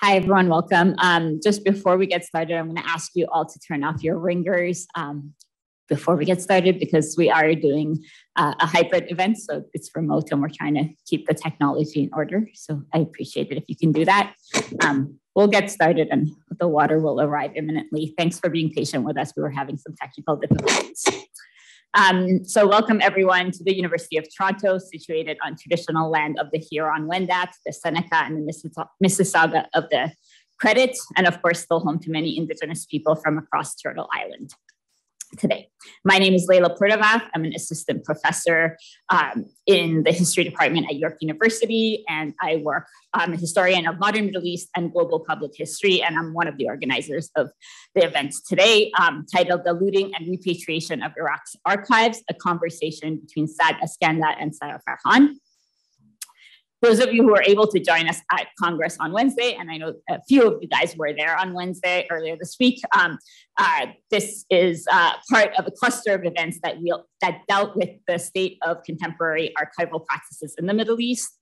Hi, everyone. Welcome. Just before we get started, I'm going to ask you all to turn off your ringers before we get started because we are doing a hybrid event. So it's remote and we're trying to keep the technology in order. So I appreciate it if you can do that. We'll get started and the water will arrive imminently. Thanks for being patient with us. We were having some technical difficulties. So welcome everyone to the University of Toronto, situated on traditional land of the Huron-Wendat, the Seneca, and the Mississauga of the Credit, and of course still home to many Indigenous people from across Turtle Island today. My name is Leila Purdavath. I'm an assistant professor in the history department at York University, and I work, I'm a historian of modern Middle East and global public history, and I'm one of the organizers of the event today, titled The Looting and Repatriation of Iraq's Archives, a conversation between Saad Eskander and Sara Farhan. Those of you who were able to join us at Congress on Wednesday, and I know a few of you guys were there on Wednesday earlier this week, this is part of a cluster of events that dealt with the state of contemporary archival practices in the Middle East.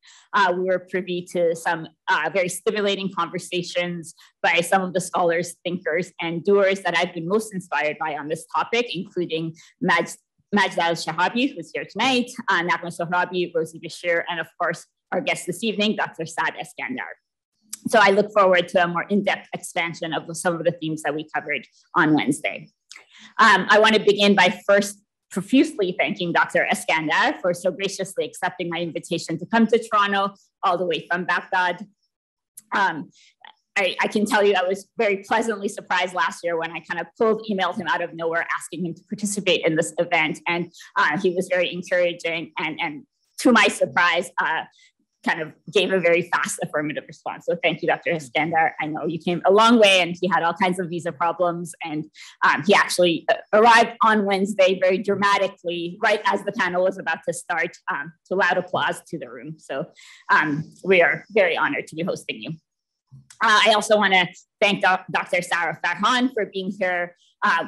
We were privy to some very stimulating conversations by some of the scholars, thinkers, and doers that I've been most inspired by on this topic, including Majd al-Shahabi, who's here tonight, Nagma Sohrabi, Rosie Bashir, and of course, our guest this evening, Dr. Saad Eskander. So I look forward to a more in-depth expansion of some of the themes that we covered on Wednesday. I want to begin by first profusely thanking Dr. Eskander for so graciously accepting my invitation to come to Toronto all the way from Baghdad. I can tell you I was very pleasantly surprised last year when I kind of emailed him out of nowhere asking him to participate in this event. And he was very encouraging and to my surprise, kind of gave a very fast affirmative response. So thank you, Dr. Eskander. I know you came a long way and he had all kinds of visa problems. And he actually arrived on Wednesday very dramatically, right as the panel was about to start, to loud applause to the room. So we are very honored to be hosting you. I also want to thank Dr. Sara Farhan for being here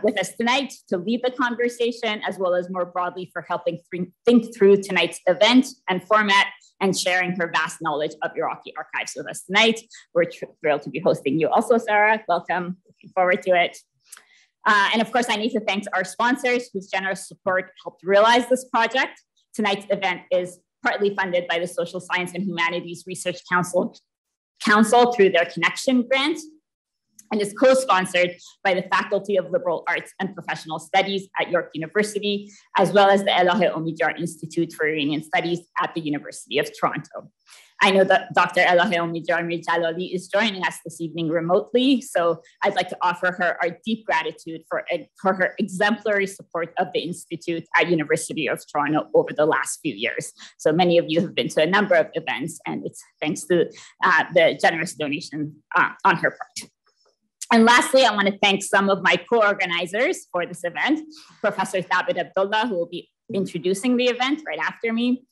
with us tonight to lead the conversation, as well as more broadly for helping think through tonight's event and format and sharing her vast knowledge of Iraqi archives with us tonight. We're thrilled to be hosting you also, Sarah. Welcome, looking forward to it. And of course, I need to thank our sponsors whose generous support helped realize this project. Tonight's event is partly funded by the Social Science and Humanities Research Council through their Connection grant, and is co-sponsored by the Faculty of Liberal Arts and Professional Studies at York University, as well as the Elahé Omidyar Institute for Iranian Studies at the University of Toronto. I know that Dr. Elahé Omidyar Mir-Djalali is joining us this evening remotely, so I'd like to offer her our deep gratitude for her exemplary support of the Institute at University of Toronto over the last few years. So many of you have been to a number of events, and it's thanks to the generous donation on her part. And lastly, I want to thank some of my co-organizers for this event, Professor Thabit Abdullah, who will be introducing the event right after me,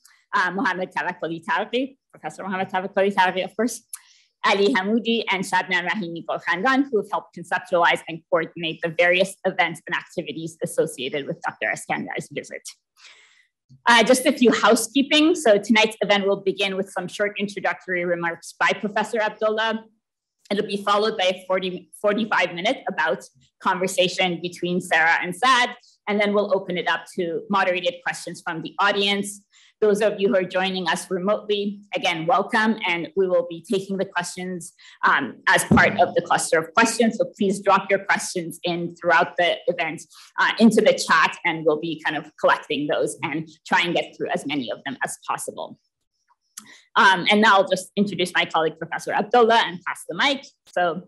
Mohammed Tawakkoli Targhi, Professor Mohammed Tawakkoli Targhi, of course, Ali Hamoudi, and Shadnan Rahimi Golkhandan, who have helped conceptualize and coordinate the various events and activities associated with Dr. Eskander's visit. Just a few housekeeping. So tonight's event will begin with some short introductory remarks by Professor Abdullah. It'll be followed by a 45-minute about conversation between Sarah and Saad, and then we'll open it up to moderated questions from the audience. Those of you who are joining us remotely, again, welcome, and we will be taking the questions as part of the cluster of questions. So please drop your questions in throughout the event into the chat, and we'll be kind of collecting those and try and get through as many of them as possible. And now I'll just introduce my colleague, Professor Abdullah, and pass the mic. So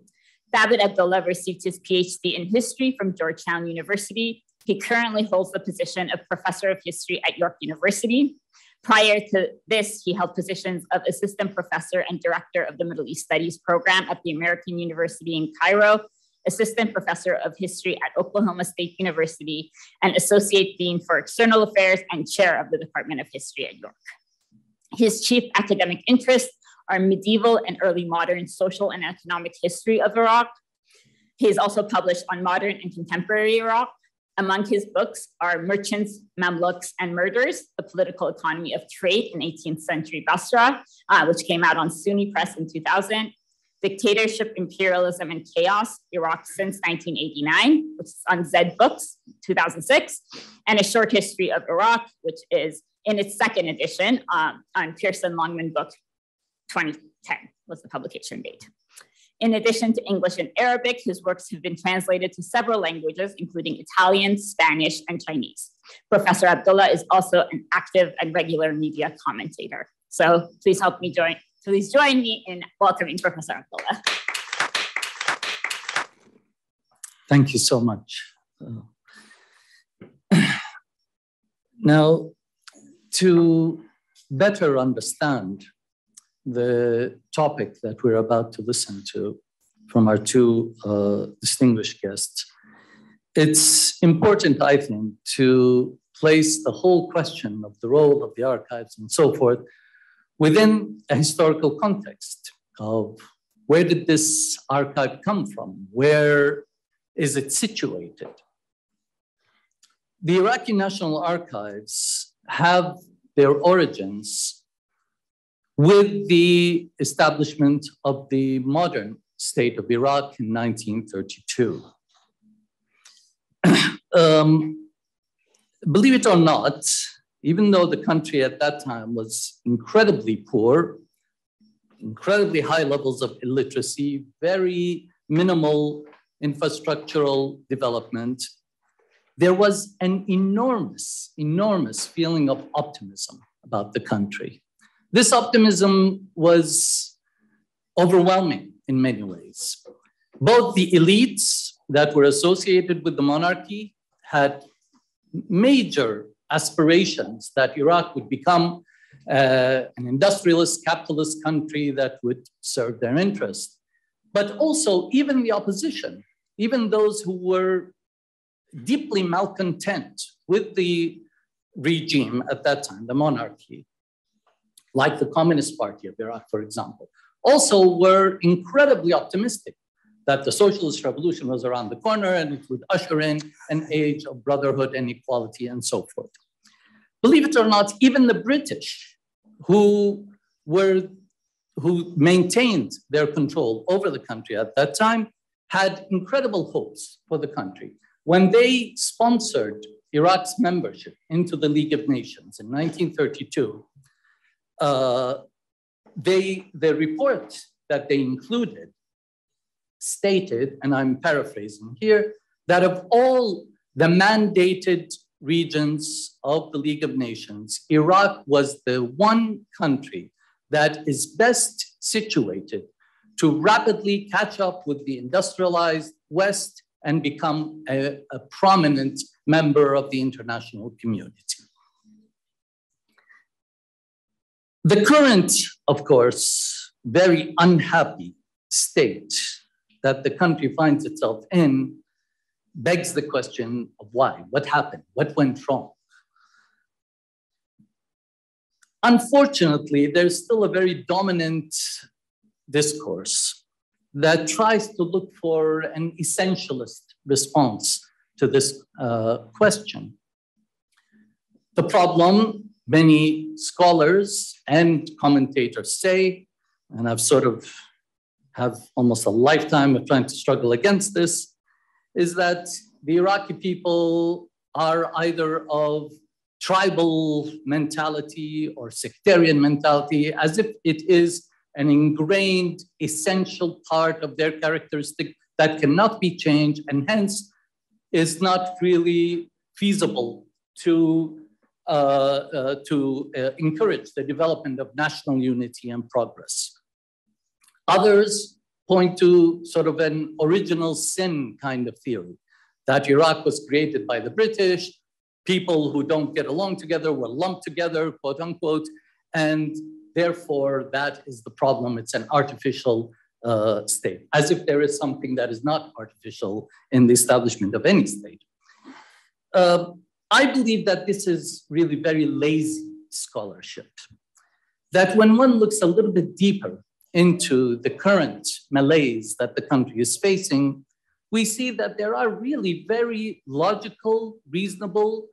Thabit Abdullah received his PhD in history from Georgetown University. He currently holds the position of Professor of History at York University. Prior to this, he held positions of Assistant Professor and Director of the Middle East Studies Program at the American University in Cairo, Assistant Professor of History at Oklahoma State University, and Associate Dean for External Affairs and Chair of the Department of History at York. His chief academic interests are medieval and early modern social and economic history of Iraq. He has also published on modern and contemporary Iraq. Among his books are Merchants, Mamluks, and Murders, The Political Economy of Trade in 18th Century Basra, which came out on SUNY Press in 2000, Dictatorship, Imperialism, and Chaos, Iraq since 1989, which is on Zed Books, 2006, and A Short History of Iraq, which is in its second edition on Pearson Longman Book, 2010 was the publication date. In addition to English and Arabic, his works have been translated to several languages, including Italian, Spanish, and Chinese. Professor Abdullah is also an active and regular media commentator. So please join me in welcoming Professor Abdullah. Thank you so much. Now, to better understand the topic that we're about to listen to from our two distinguished guests, it's important, I think, to place the whole question of the role of the archives and so forth within a historical context of where did this archive come from? Where is it situated? The Iraqi National Archives have their origins with the establishment of the modern state of Iraq in 1932. Believe it or not, even though the country at that time was incredibly poor, incredibly high levels of illiteracy, very minimal infrastructural development, there was an enormous, enormous feeling of optimism about the country. This optimism was overwhelming in many ways. Both the elites that were associated with the monarchy had major aspirations that Iraq would become an industrialist, capitalist country that would serve their interests. But also even the opposition, even those who were deeply malcontent with the regime at that time, the monarchy, like the Communist Party of Iraq, for example, also were incredibly optimistic that the socialist revolution was around the corner and it would usher in an age of brotherhood and equality and so forth. Believe it or not, even the British, who maintained their control over the country at that time, had incredible hopes for the country. When they sponsored Iraq's membership into the League of Nations in 1932, the report that they included stated, and I'm paraphrasing here, that of all the mandated regions of the League of Nations, Iraq was the one country that is best situated to rapidly catch up with the industrialized West and become a prominent member of the international community. The current, of course, very unhappy state that the country finds itself in begs the question of why, what happened, what went wrong? Unfortunately, there's still a very dominant discourse that tries to look for an essentialist response to this question. The problem, many scholars and commentators say, and I've sort of have almost a lifetime of trying to struggle against this, is that the Iraqi people are either of tribal mentality or sectarian mentality, as if it is an ingrained, essential part of their characteristic that cannot be changed and hence is not really feasible to encourage the development of national unity and progress. Others point to sort of an original sin kind of theory, that Iraq was created by the British, people who don't get along together were lumped together, quote unquote, and therefore that is the problem, it's an artificial state, as if there is something that is not artificial in the establishment of any state. I believe that this is really very lazy scholarship, that when one looks a little bit deeper into the current malaise that the country is facing, we see that there are really very logical, reasonable,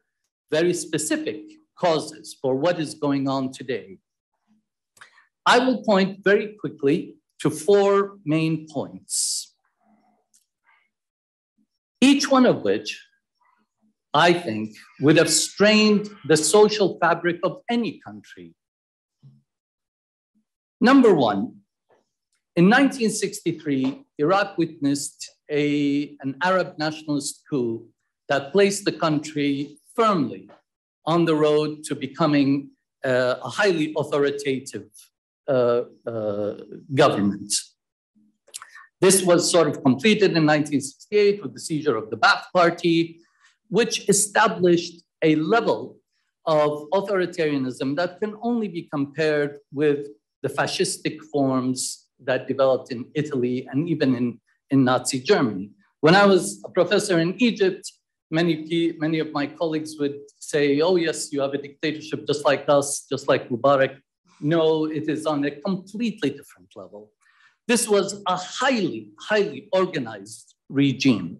very specific causes for what is going on today. I will point very quickly to 4 main points, each one of which, I think, would have strained the social fabric of any country. Number one, in 1963, Iraq witnessed an Arab nationalist coup that placed the country firmly on the road to becoming a highly authoritative government. This was sort of completed in 1968 with the seizure of the Ba'ath Party, which established a level of authoritarianism that can only be compared with the fascistic forms that developed in Italy and even in Nazi Germany. When I was a professor in Egypt, many of my colleagues would say, oh yes, you have a dictatorship just like us, just like Mubarak. No, it is on a completely different level. This was a highly, highly organized regime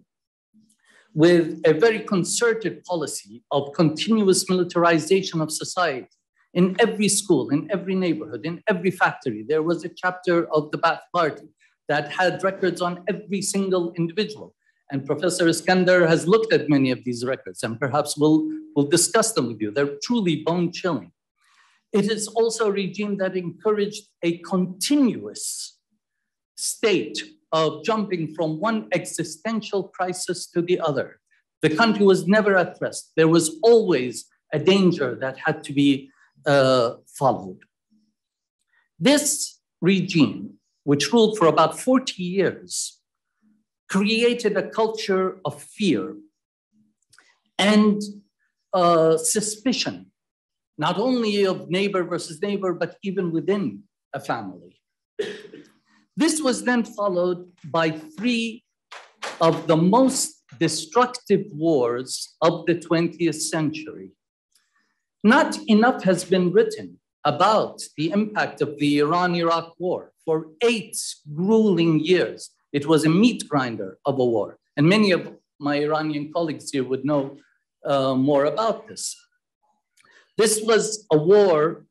with a very concerted policy of continuous militarization of society. In every school, in every neighborhood, in every factory, there was a chapter of the Ba'ath Party that had records on every single individual. And Professor Eskander has looked at many of these records, and perhaps we'll discuss them with you. They're truly bone-chilling. It is also a regime that encouraged a continuous state of jumping from one existential crisis to the other. The country was never at rest. There was always a danger that had to be followed. This regime, which ruled for about 40 years, created a culture of fear and suspicion, not only of neighbor versus neighbor, but even within a family. This was then followed by 3 of the most destructive wars of the 20th century. Not enough has been written about the impact of the Iran-Iraq war. For 8 grueling years, it was a meat grinder of a war. And many of my Iranian colleagues here would know more about this. This was a war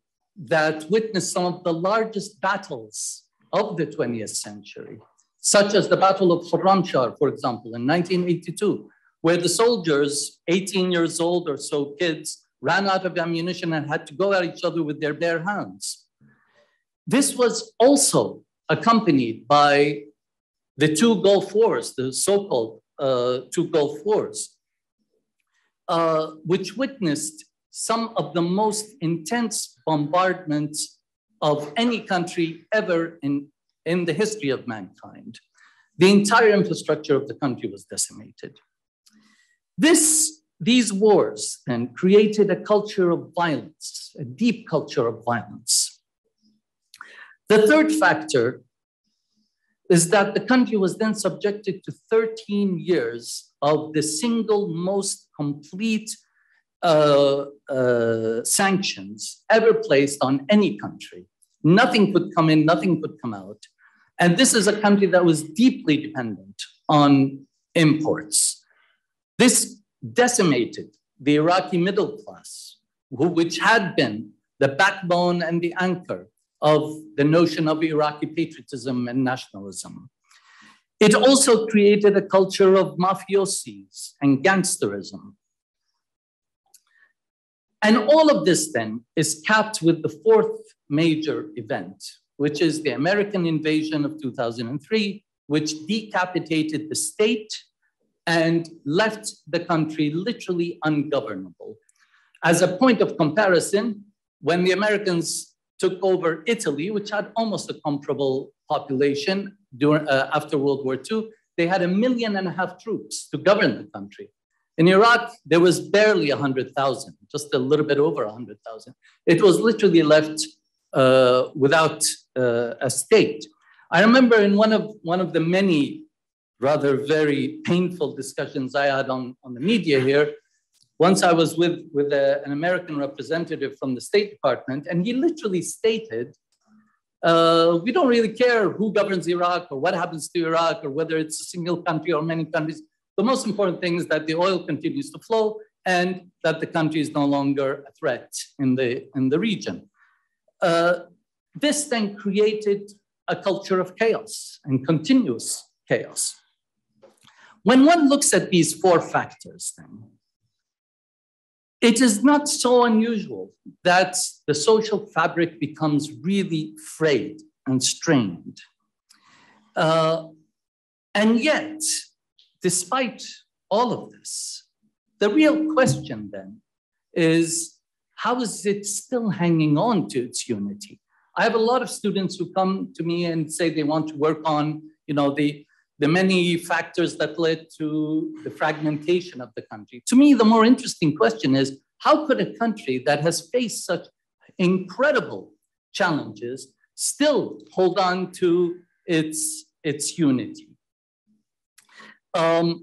that witnessed some of the largest battles of the 20th century, such as the Battle of Khorramshahr, for example, in 1982, where the soldiers, 18 years old or so kids, ran out of ammunition and had to go at each other with their bare hands. This was also accompanied by the 2 Gulf Wars, the so-called 2 Gulf Wars, which witnessed some of the most intense bombardments of any country ever in the history of mankind. The entire infrastructure of the country was decimated. These wars then created a culture of violence, a deep culture of violence. The third factor is that the country was then subjected to 13 years of the single most complete sanctions ever placed on any country. Nothing could come in, nothing could come out. And this is a country that was deeply dependent on imports. This decimated the Iraqi middle class, which had been the backbone and the anchor of the notion of Iraqi patriotism and nationalism. It also created a culture of mafiosis and gangsterism. And all of this then is capped with the 4th major event, which is the American invasion of 2003, which decapitated the state and left the country literally ungovernable. As a point of comparison, when the Americans took over Italy, which had almost a comparable population after World War II, they had 1.5 million troops to govern the country. In Iraq, there was barely 100,000, just a little bit over 100,000. It was literally left without a state. I remember in one of the many rather very painful discussions I had on the media here, once I was with an American representative from the State Department, and he literally stated, we don't really care who governs Iraq or what happens to Iraq or whether it's a single country or many countries. The most important thing is that the oil continues to flow and that the country is no longer a threat in the region. This then created a culture of chaos and continuous chaos. When one looks at these four factors, then, it is not so unusual that the social fabric becomes really frayed and strained. And yet, despite all of this, the real question then is, how is it still hanging on to its unity? I have a lot of students who come to me and say they want to work on, the many factors that led to the fragmentation of the country. To me, the more interesting question is, how could a country that has faced such incredible challenges still hold on to its unity? And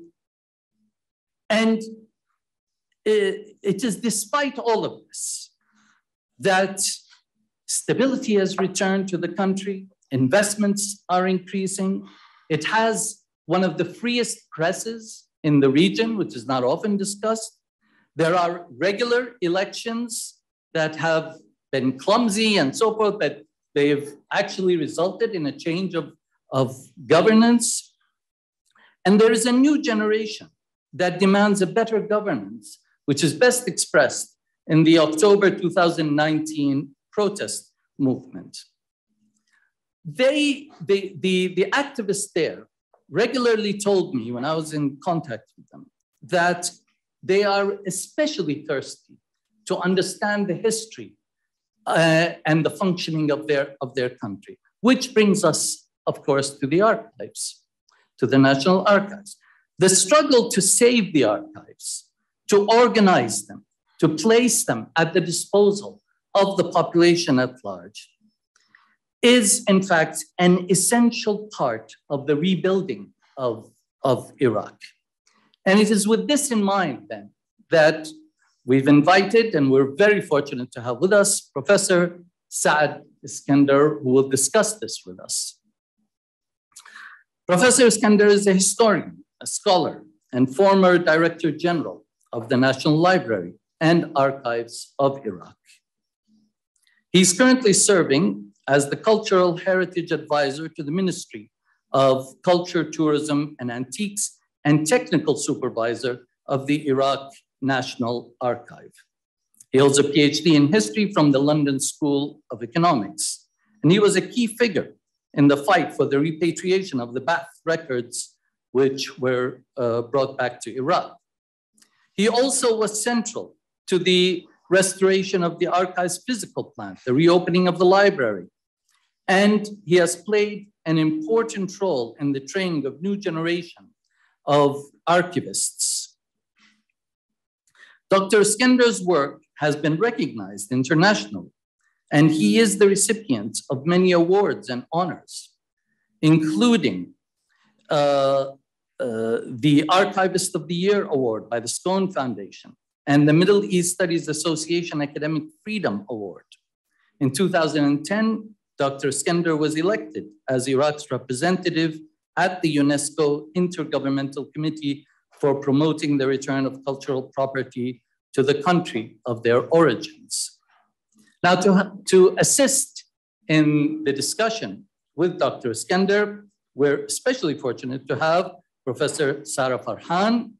it is despite all of this that stability has returned to the country, investments are increasing. It has one of the freest presses in the region, which is not often discussed. There are regular elections that have been clumsy and so forth, but they've actually resulted in a change of governance. And there is a new generation that demands a better governance, which is best expressed in the October 2019 protest movement. The activists there regularly told me when I was in contact with them that they are especially thirsty to understand the history and the functioning of their country, which brings us, of course, to the archives, to the National Archives. The struggle to save the archives, to organize them, to place them at the disposal of the population at large, is in fact an essential part of the rebuilding of Iraq. And it is with this in mind then that we've invited, and we're very fortunate to have with us, Professor Saad Eskander, who will discuss this with us. Professor Eskander is a historian, a scholar, and former Director General of the National Library and Archives of Iraq. He's currently serving as the Cultural Heritage Advisor to the Ministry of Culture, Tourism, and Antiques, and Technical Supervisor of the Iraq National Archive. He holds a PhD in history from the London School of Economics, and he was a key figure in the fight for the repatriation of the Ba'ath records, which were brought back to Iraq. He also was central to the restoration of the archive's physical plant, the reopening of the library, and he has played an important role in the training of new generation of archivists. Dr. Eskander's work has been recognized internationally, and he is the recipient of many awards and honors, including the Archivist of the Year Award by the Stone Foundation and the Middle East Studies Association Academic Freedom Award. In 2010, Dr. Eskander was elected as Iraq's representative at the UNESCO Intergovernmental Committee for promoting the return of cultural property to the country of their origins. Now, to assist in the discussion with Dr. Eskander, we're especially fortunate to have Professor Sara Farhan,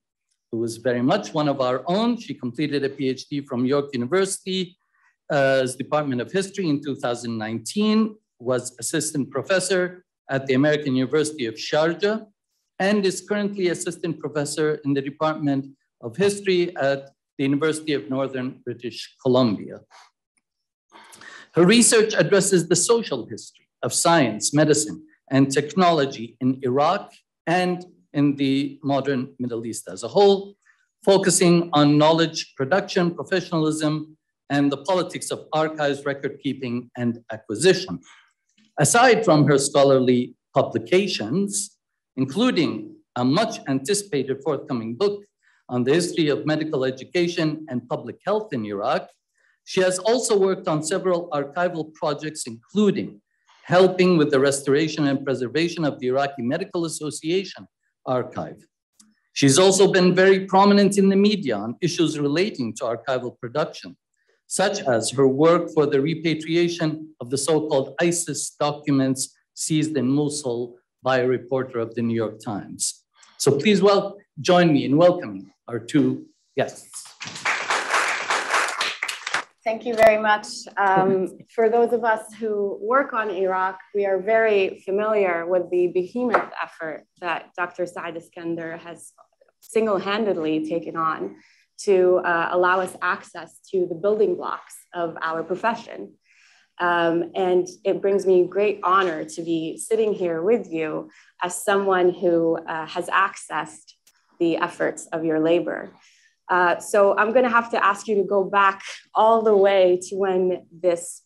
who is very much one of our own. She completed a PhD from York University's Department of History in 2019, was assistant professor at the American University of Sharjah, and is currently assistant professor in the Department of History at the University of Northern British Columbia. Her research addresses the social history of science, medicine, and technology in Iraq and in the modern Middle East as a whole, focusing on knowledge production, professionalism, and the politics of archives, record keeping, and acquisition. Aside from her scholarly publications, including a much anticipated forthcoming book on the history of medical education and public health in Iraq, she has also worked on several archival projects, including helping with the restoration and preservation of the Iraqi Medical Association archive. She's also been very prominent in the media on issues relating to archival production, such as her work for the repatriation of the so-called ISIS documents seized in Mosul by a reporter of the New York Times. So please join me in welcoming our two guests. Thank you very much. For those of us who work on Iraq, we are very familiar with the behemoth effort that Dr. Saad Eskander has single-handedly taken on to allow us access to the building blocks of our profession. And it brings me great honor to be sitting here with you as someone who has accessed the efforts of your labor. So I'm going to have to ask you to go back all the way to when this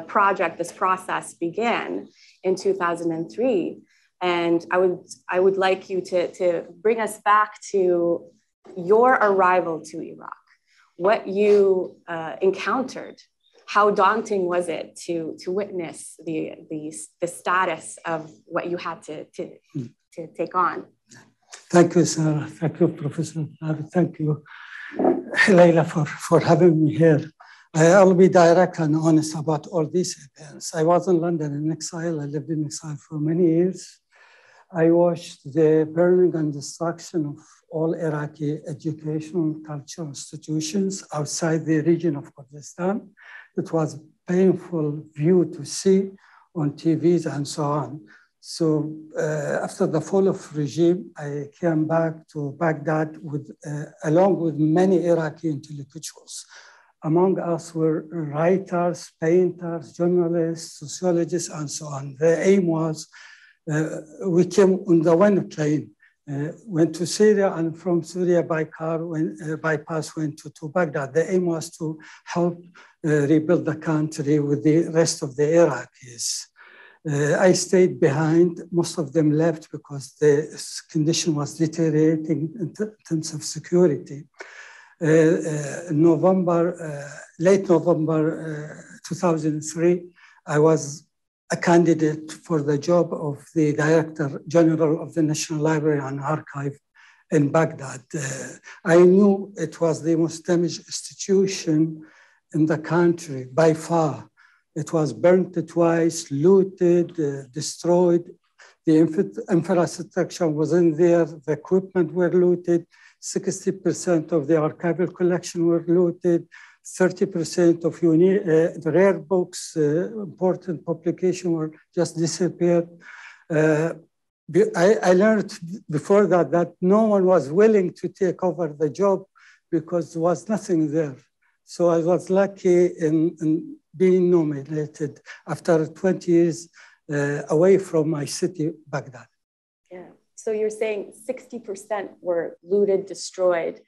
project, this process began in 2003. And I would like you to bring us back to your arrival to Iraq, what you encountered. How daunting was it to witness the status of what you had to take on? Thank you, Sarah. Thank you, Professor. Thank you, Leila, for having me here. I'll be direct and honest about all these events. I was in London in exile. I lived in exile for many years. I watched the burning and destruction of all Iraqi educational and cultural institutions outside the region of Kurdistan. It was a painful view to see on TVs and so on. So after the fall of regime, I came back to Baghdad along with many Iraqi intellectuals. Among us were writers, painters, journalists, sociologists, and so on. The aim was, we came on the one plane, went to Syria, and from Syria by car, bypass went to Baghdad. The aim was to help rebuild the country with the rest of the Iraqis. I stayed behind. Most of them left because the condition was deteriorating in terms of security. Late November 2003, I was a candidate for the job of the Director General of the National Library and Archive in Baghdad. I knew it was the most damaged institution in the country by far. It was burnt twice, looted, destroyed. The infrastructure was in there, the equipment were looted, 60% of the archival collection were looted, 30% of the rare books, important publication were just disappeared. I learned before that no one was willing to take over the job because there was nothing there. So I was lucky in being nominated after 20 years away from my city, Baghdad. Yeah. So you're saying 60% were looted, destroyed.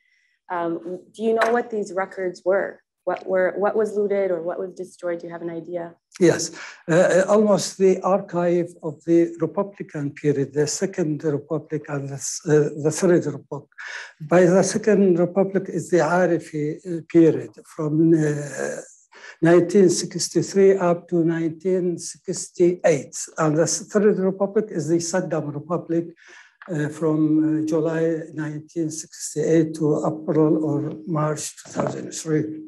Do you know what these records were? What was looted or what was destroyed? Do you have an idea? Yes, almost the archive of the Republican period, the Second Republic and the Third Republic. By the Second Republic is the Arifi period from 1963 up to 1968. And the Third Republic is the Saddam Republic from July 1968 to April or March 2003.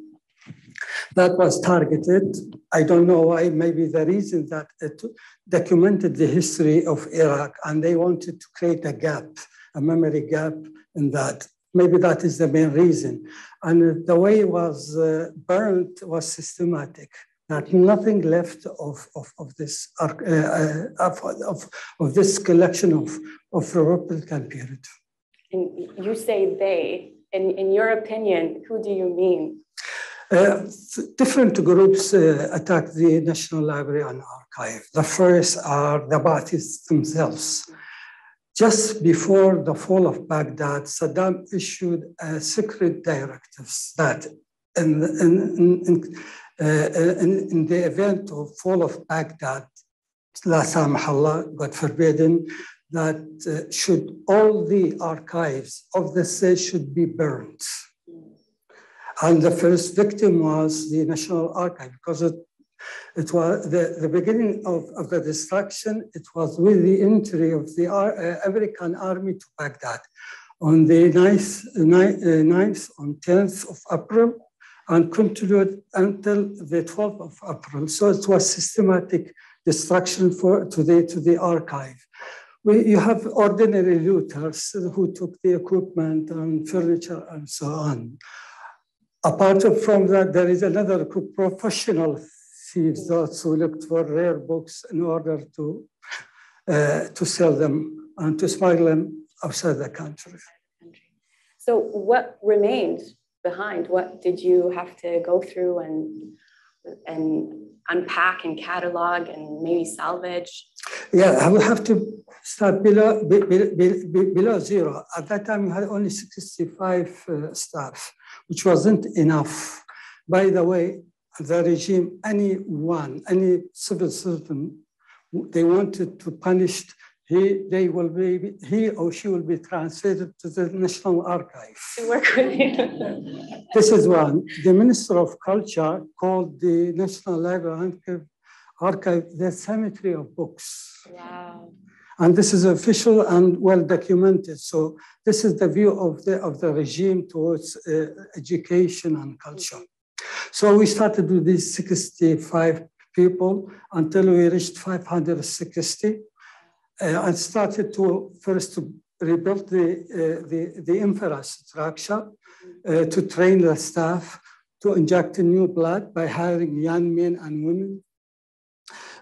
That was targeted. I don't know why, maybe the reason that it documented the history of Iraq and they wanted to create a gap, a memory gap in that. Maybe that is the main reason. And the way it was burned was systematic, that nothing left of this collection of Republican period. And you say they, in your opinion, who do you mean? Different groups attacked the National Library and Archive. The first are the Ba'athists themselves. Just before the fall of Baghdad, Saddam issued secret directives that in the event of fall of Baghdad, la samahallah, God forbidden, that should all the archives of the state should be burned. And the first victim was the National Archive because it was the beginning of the destruction. It was with the entry of the American army to Baghdad on the 9th on 10th of April. and continued until the 12th of April. So it was systematic destruction to the archive. You have ordinary looters who took the equipment and furniture and so on. Apart from that, there is another group, professional thieves, those who looked for rare books in order to sell them and to smuggle them outside the country. So what remained behind? What did you have to go through and unpack and catalog and maybe salvage? Yeah, I will have to start below zero. At that time, we had only 65 staff, which wasn't enough. By the way, the regime, any civil servant, they wanted to punish, he or she will be transferred to the National Archive. To work with you. This is one. The Minister of Culture called the National Library Archive the cemetery of books. Wow. And this is official and well documented. So this is the view of the regime towards education and culture. So we started with these 65 people until we reached 560. And started to rebuild the infrastructure, to train the staff, to inject new blood by hiring young men and women,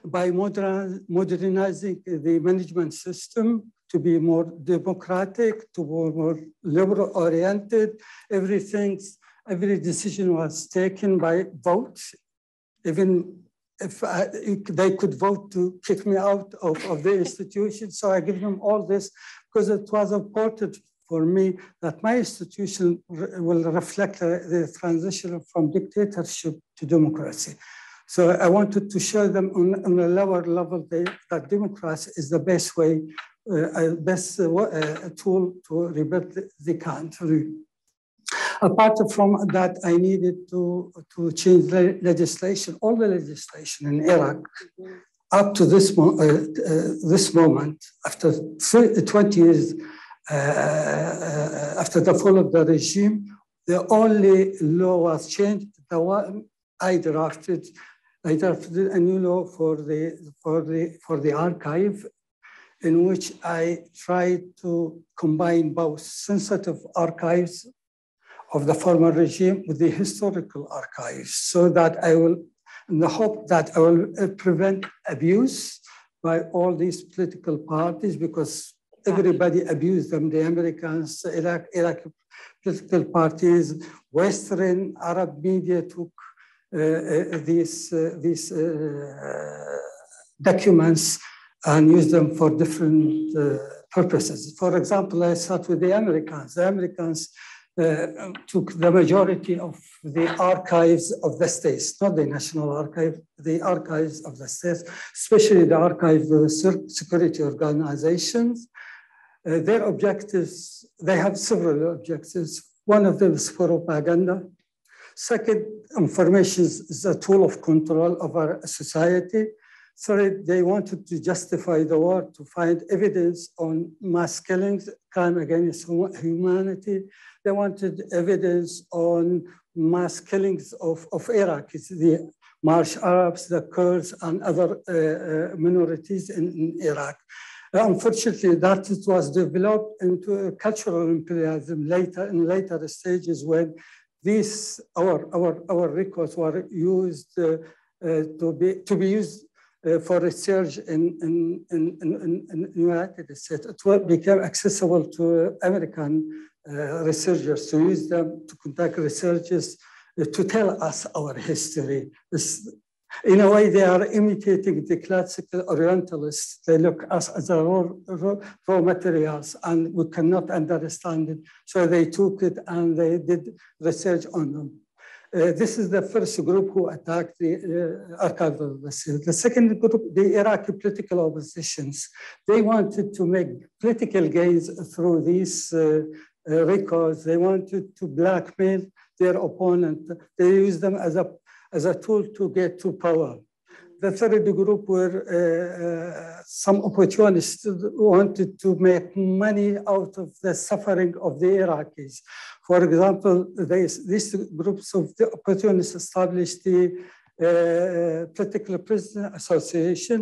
by modernizing the management system to be more democratic, to be more liberal-oriented. Every decision was taken by vote, even if they could vote to kick me out of the institution. So I give them all this because it was important for me that my institution will reflect the transition from dictatorship to democracy. So I wanted to show them on a lower level that democracy is the best way, best tool to rebuild the country. Apart from that, I needed to change the legislation, all the legislation in Iraq, up to this moment, after 20 years after the fall of the regime, the only law was changed. The one I drafted a new law for the archive, in which I tried to combine both sensitive archives of the former regime with the historical archives, so that I will, in the hope that I will prevent abuse by all these political parties, because everybody abused them, the Americans, Iraqi political parties, Western Arab media took these documents and used them for different purposes. For example, I start with the Americans. The Americans took the majority of the archives of the states, not the National Archive, the archives of the states, especially the archive of security organizations. Their objectives, they have several objectives. One of them is for propaganda. Second, information is a tool of control of our society. Third, they wanted to justify the war, to find evidence on mass killings, crime against humanity. They wanted evidence on mass killings of Iraqis, the Marsh Arabs, the Kurds, and other minorities in Iraq. Unfortunately, that was developed into a cultural imperialism in later stages, when these our records were used to be used for research in United States. It became accessible to American researchers to use them to conduct researches to tell us our history. In a way, they are imitating the classical Orientalists. They look at us as raw materials, and we cannot understand it. So they took it and they did research on them. This is the first group who attacked the archival research. The second group, the Iraqi political oppositions, they wanted to make political gains through these records. They wanted to blackmail their opponent. They used them as a tool to get to power. the third group were some opportunists who wanted to make money out of the suffering of the Iraqis. For example, these groups of the opportunists established the Political Prisoner Association.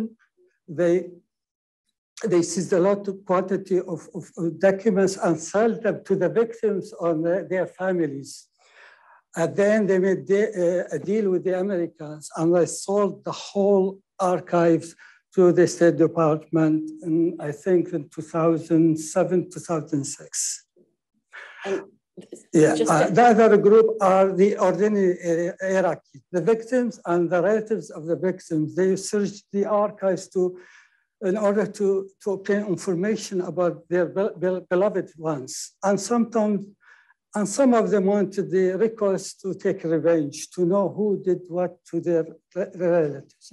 They seized a lot of quantity of documents and sold them to the victims or their families. And then they made a deal with the Americans and they sold the whole archives to the State Department in, I think, in 2007, 2006. Yeah, the other group are the ordinary Iraqi, the victims and the relatives of the victims. They searched the archives in order to obtain information about their beloved ones. And sometimes, and some of them wanted the records to take revenge, to know who did what to their relatives.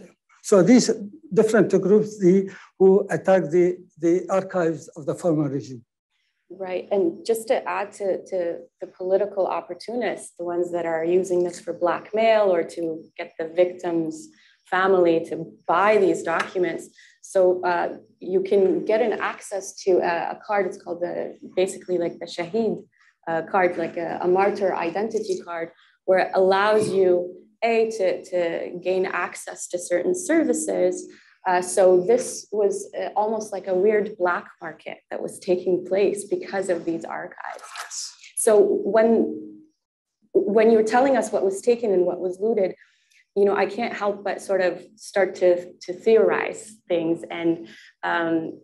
So these different groups who attacked the archives of the former regime. Right, and just to add to the political opportunists, the ones that are using this for blackmail or to get the victim's family to buy these documents. So you can get an access to a card. It's called basically like the Shaheed card, like a martyr identity card, where it allows you to gain access to certain services. So this was almost like a weird black market that was taking place because of these archives. So when you were telling us what was taken and what was looted, you know, I can't help but sort of start to theorize things. And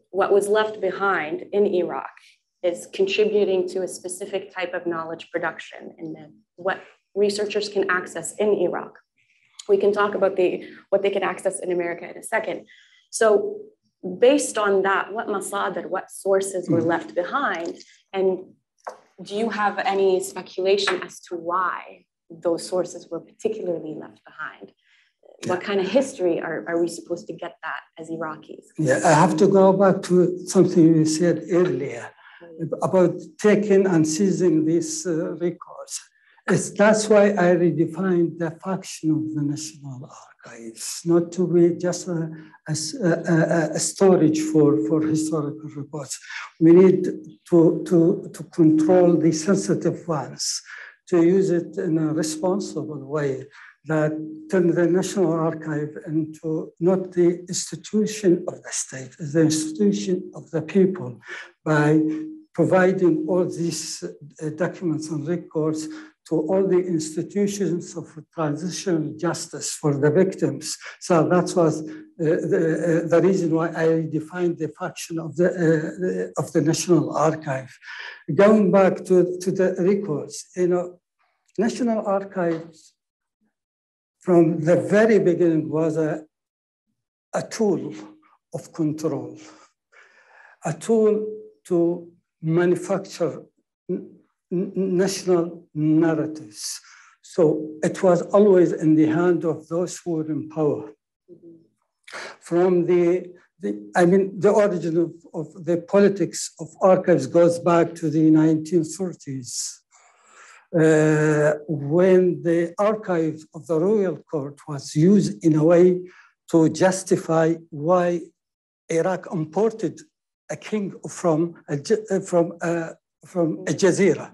what was left behind in Iraq is contributing to a specific type of knowledge production and what researchers can access in Iraq. We can talk about what they can access in America in a second. So based on that, what masadar, what sources were left behind? And do you have any speculation as to why those sources were particularly left behind? What kind of history are we supposed to get that as Iraqis? Yeah, I have to go back to something you said earlier about taking and seizing these records. That's why I redefined the function of the National Archives, not to be just a storage for historical reports. We need to control the sensitive ones, to use it in a responsible way that turn the National Archive into not the institution of the state, it's the institution of the people, by providing all these documents and records to all the institutions of transitional justice for the victims. So that was the reason why I defined the function of the National Archive. Going back to the records, you know, National Archives from the very beginning was a tool of control, a tool to manufacture national narratives. So it was always in the hand of those who were in power. From the origin of the politics of archives goes back to the 1930s, when the archive of the royal court was used in a way to justify why Iraq imported a king from a Jazeera.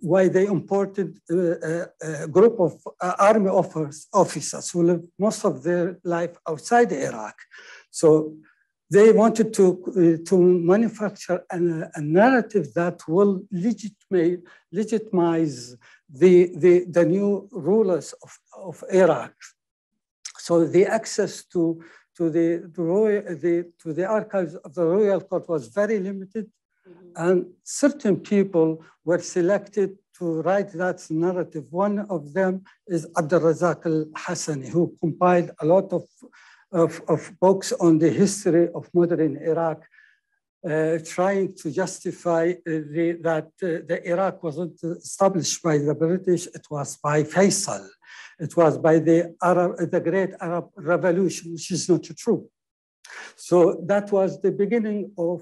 Why they imported a group of army officers who lived most of their life outside Iraq. So they wanted to manufacture a narrative that will legitimize the new rulers of Iraq. So the access to the archives of the royal court was very limited. And certain people were selected to write that narrative. One of them is Abdul-Razak al-Hassani, who compiled a lot of books on the history of modern Iraq, trying to justify that the Iraq wasn't established by the British, it was by Faisal. It was by the Great Arab Revolution, which is not true. So that was the beginning of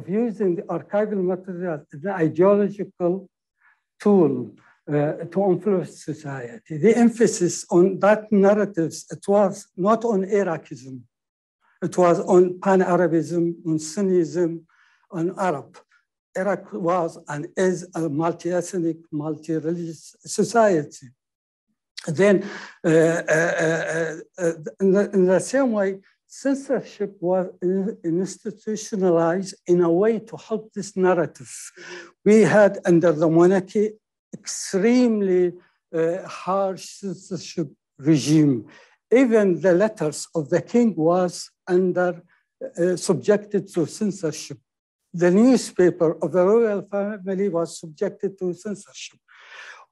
using the archival material as an ideological tool to influence society. The emphasis on that narratives, it was not on Iraqism. It was on Pan-Arabism, on Sunnism, on Arab. Iraq was and is a multi-ethnic, multi-religious society. Then, in the same way, censorship was institutionalized in a way to help this narrative. We had under the monarchy extremely harsh censorship regime. Even the letters of the king was subjected to censorship. The newspaper of the royal family was subjected to censorship.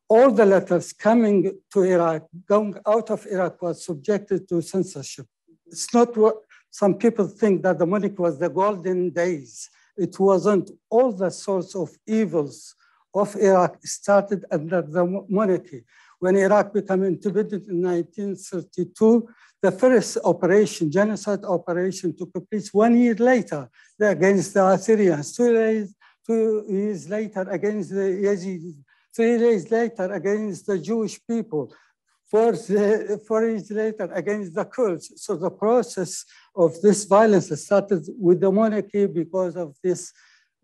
All the letters coming to Iraq, going out of Iraq, was subjected to censorship. It's not what some people think that the monarchy was the golden days. It wasn't. All the sorts of evils of Iraq started under the monarchy. When Iraq became independent in 1932, the first operation, genocide operation, took place 1 year later against the Assyrians, 2 years later against the Yazidis, 3 days later against the Jewish people, 4 years later against the Kurds. So the process of this violence started with the monarchy because of this,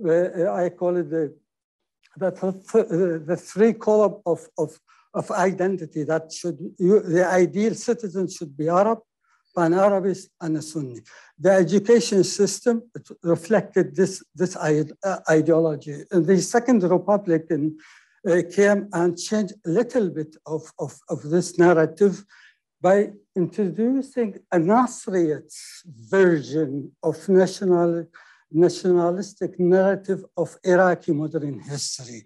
I call it the three column of identity that the ideal citizen should be Arab, Pan-Arabist, and a Sunni. The education system reflected this ideology. And the Second Republic came and changed a little bit of this narrative by introducing a Nasriyat version of nationalistic narrative of Iraqi modern history.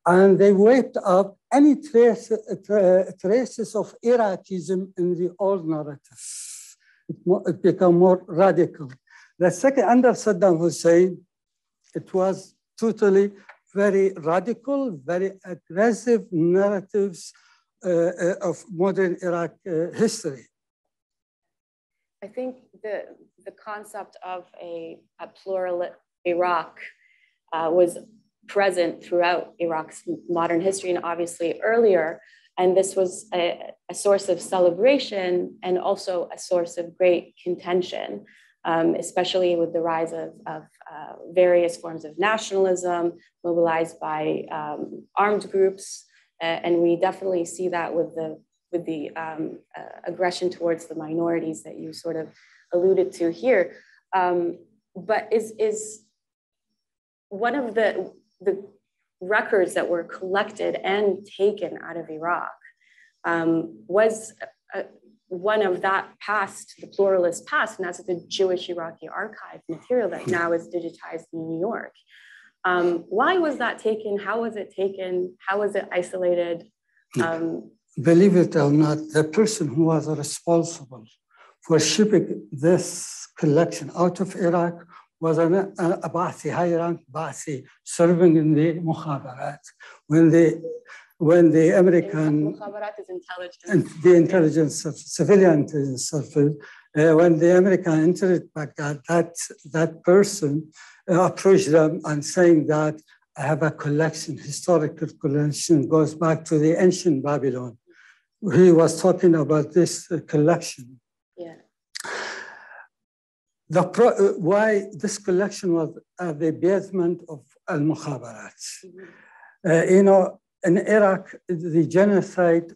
And they wiped out any traces of Iraqism in the old narrative. It became more radical. The second, under Saddam Hussein, it was totally very radical, very aggressive narratives of modern Iraq history. I think the concept of a plural Iraq was present throughout Iraq's modern history and obviously earlier. And this was a source of celebration and also a source of great contention, especially with the rise of various forms of nationalism mobilized by armed groups. And we definitely see that with the aggression towards the minorities that you sort of alluded to here. But is one of the records that were collected and taken out of Iraq was one of that past, the pluralist past, and that's the Jewish Iraqi archive material that now is digitized in New York. Why was that taken? How was it taken? How was it isolated? Believe it or not, the person who was responsible for shipping this collection out of Iraq was a Ba'athi, high-rank Ba'athi, serving in the Mukhabarat. When the American... Mukhabarat is intelligence. The intelligence, civilian intelligence service, when the American entered Baghdad, that person approached them and saying that I have a collection, historical collection, goes back to the ancient Babylon. He was talking about this collection. Yeah. Why this collection was at the basement of Al-Mukhabarat. In Iraq, the genocide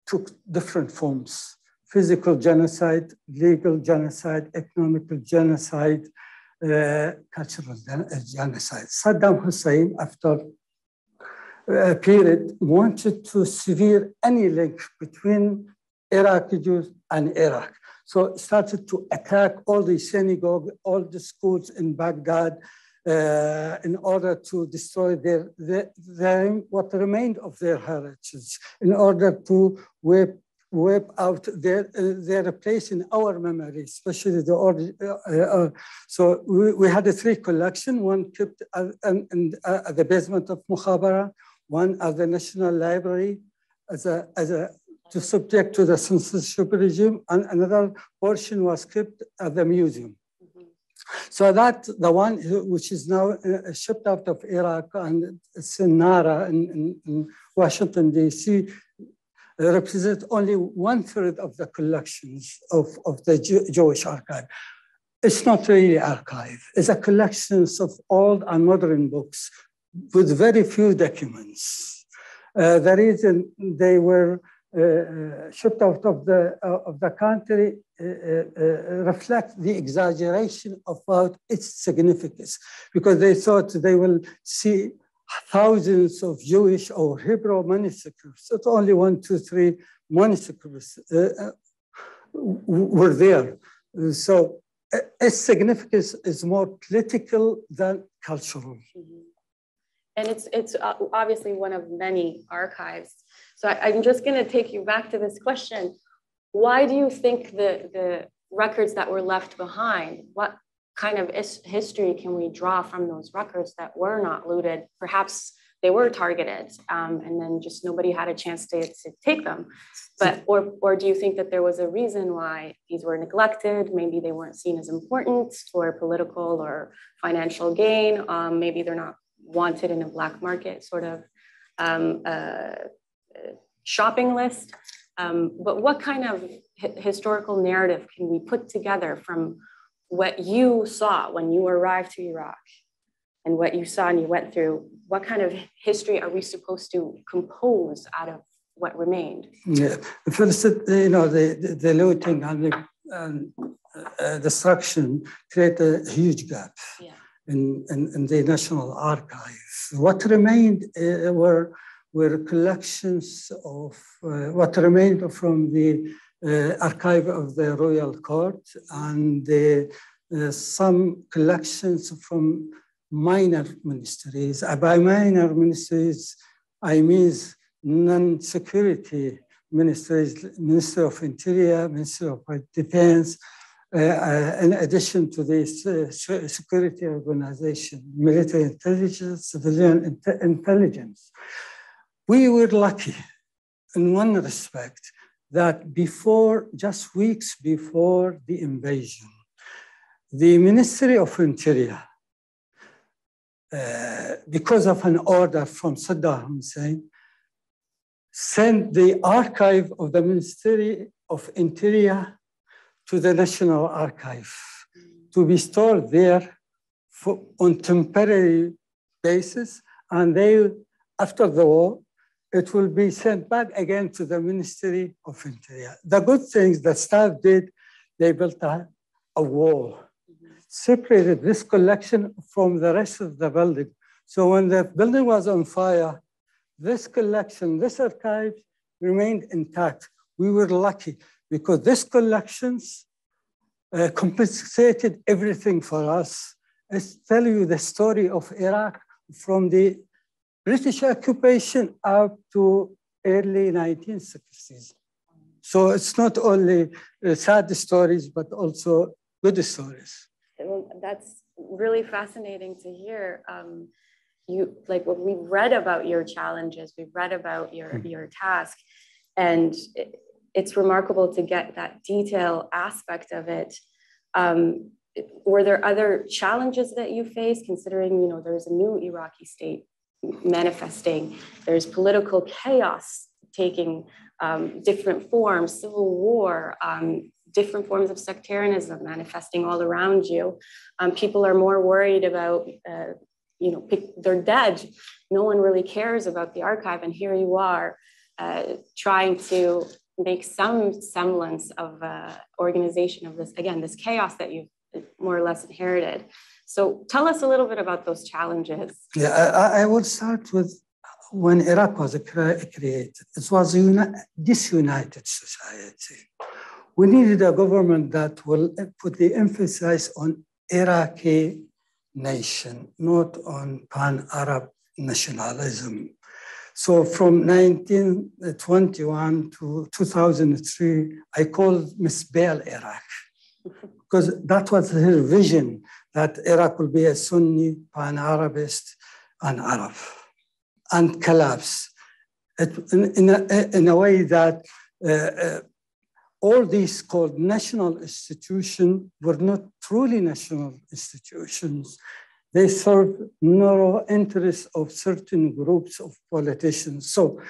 took different forms: physical genocide, legal genocide, economical genocide, cultural genocide. Saddam Hussein, after a period, wanted to sever any link between Iraqi Jews and Iraq. So started to attack all the synagogues, all the schools in Baghdad in order to destroy what remained of their heritage, in order to wipe out their place in our memory, especially so we had 3 collections, one kept at the basement of Mukhabara, one at the National Library to subject to the censorship regime, and another portion was kept at the museum. So that the one which is now shipped out of Iraq and it's in Nara in Washington, D.C., represents only 1/3 of the collections of the Jewish archive. It's not really archive. It's a collection of old and modern books with very few documents. The reason they were shipped out of the country reflect the exaggeration about its significance, because they thought they will see thousands of Jewish or Hebrew manuscripts. It's only 1, 2, 3 manuscripts were there. So its significance is more political than cultural. Mm-hmm. And it's obviously one of many archives. So I'm just going to take you back to this question. Why do you think the records that were left behind, what kind of history can we draw from those records that were not looted? Perhaps they were targeted and then just nobody had a chance to take them. But, or do you think that there was a reason why these were neglected? Maybe they weren't seen as important for political or financial gain. Maybe they're not wanted in a black market sort of shopping list. But what kind of historical narrative can we put together from what you saw when you arrived to Iraq and what you saw and you went through? What kind of history are we supposed to compose out of what remained? Yeah, first, the looting and the destruction create a huge gap. Yeah. In the National Archive. What remained were collections of what remained from the archive of the Royal Court and some collections from minor ministries. By minor ministries, I mean non-security ministries, Ministry of Interior, Ministry of Defense, in addition to the security organization, military intelligence, civilian intelligence. We were lucky in one respect that just weeks before the invasion, the Ministry of Interior, because of an order from Saddam Hussein, sent the archive of the Ministry of Interior to the National Archive to be stored there on temporary basis. And after the war, it will be sent back again to the Ministry of Interior. The good things that staff did, they built a wall, separated this collection from the rest of the building. So when the building was on fire, this collection, this archive remained intact. We were lucky, because these collections compensated everything for us. I tell you the story of Iraq from the British occupation up to early 1960s. So it's not only sad stories, but also good stories. Well, that's really fascinating to hear. Like what we've read about your challenges, we've read about your task, and it's remarkable to get that detail aspect of it. Were there other challenges that you faced, considering there's a new Iraqi state manifesting, there's political chaos taking different forms, civil war, different forms of sectarianism manifesting all around you. People are more worried about, they're dead. No one really cares about the archive, and here you are trying to make some semblance of organization of this, again, this chaos that you've more or less inherited. So tell us a little bit about those challenges. Yeah, I will start with when Iraq was created. It was a disunited society. We needed a government that will put the emphasis on Iraqi nation, not on pan-Arab nationalism. So from 1921 to 2003, I called Miss Bale Iraq, because that was her vision, that Iraq will be a Sunni, pan-Arabist, and Arab, and collapse in a way that all these called national institutions were not truly national institutions. They serve narrow interests of certain groups of politicians. So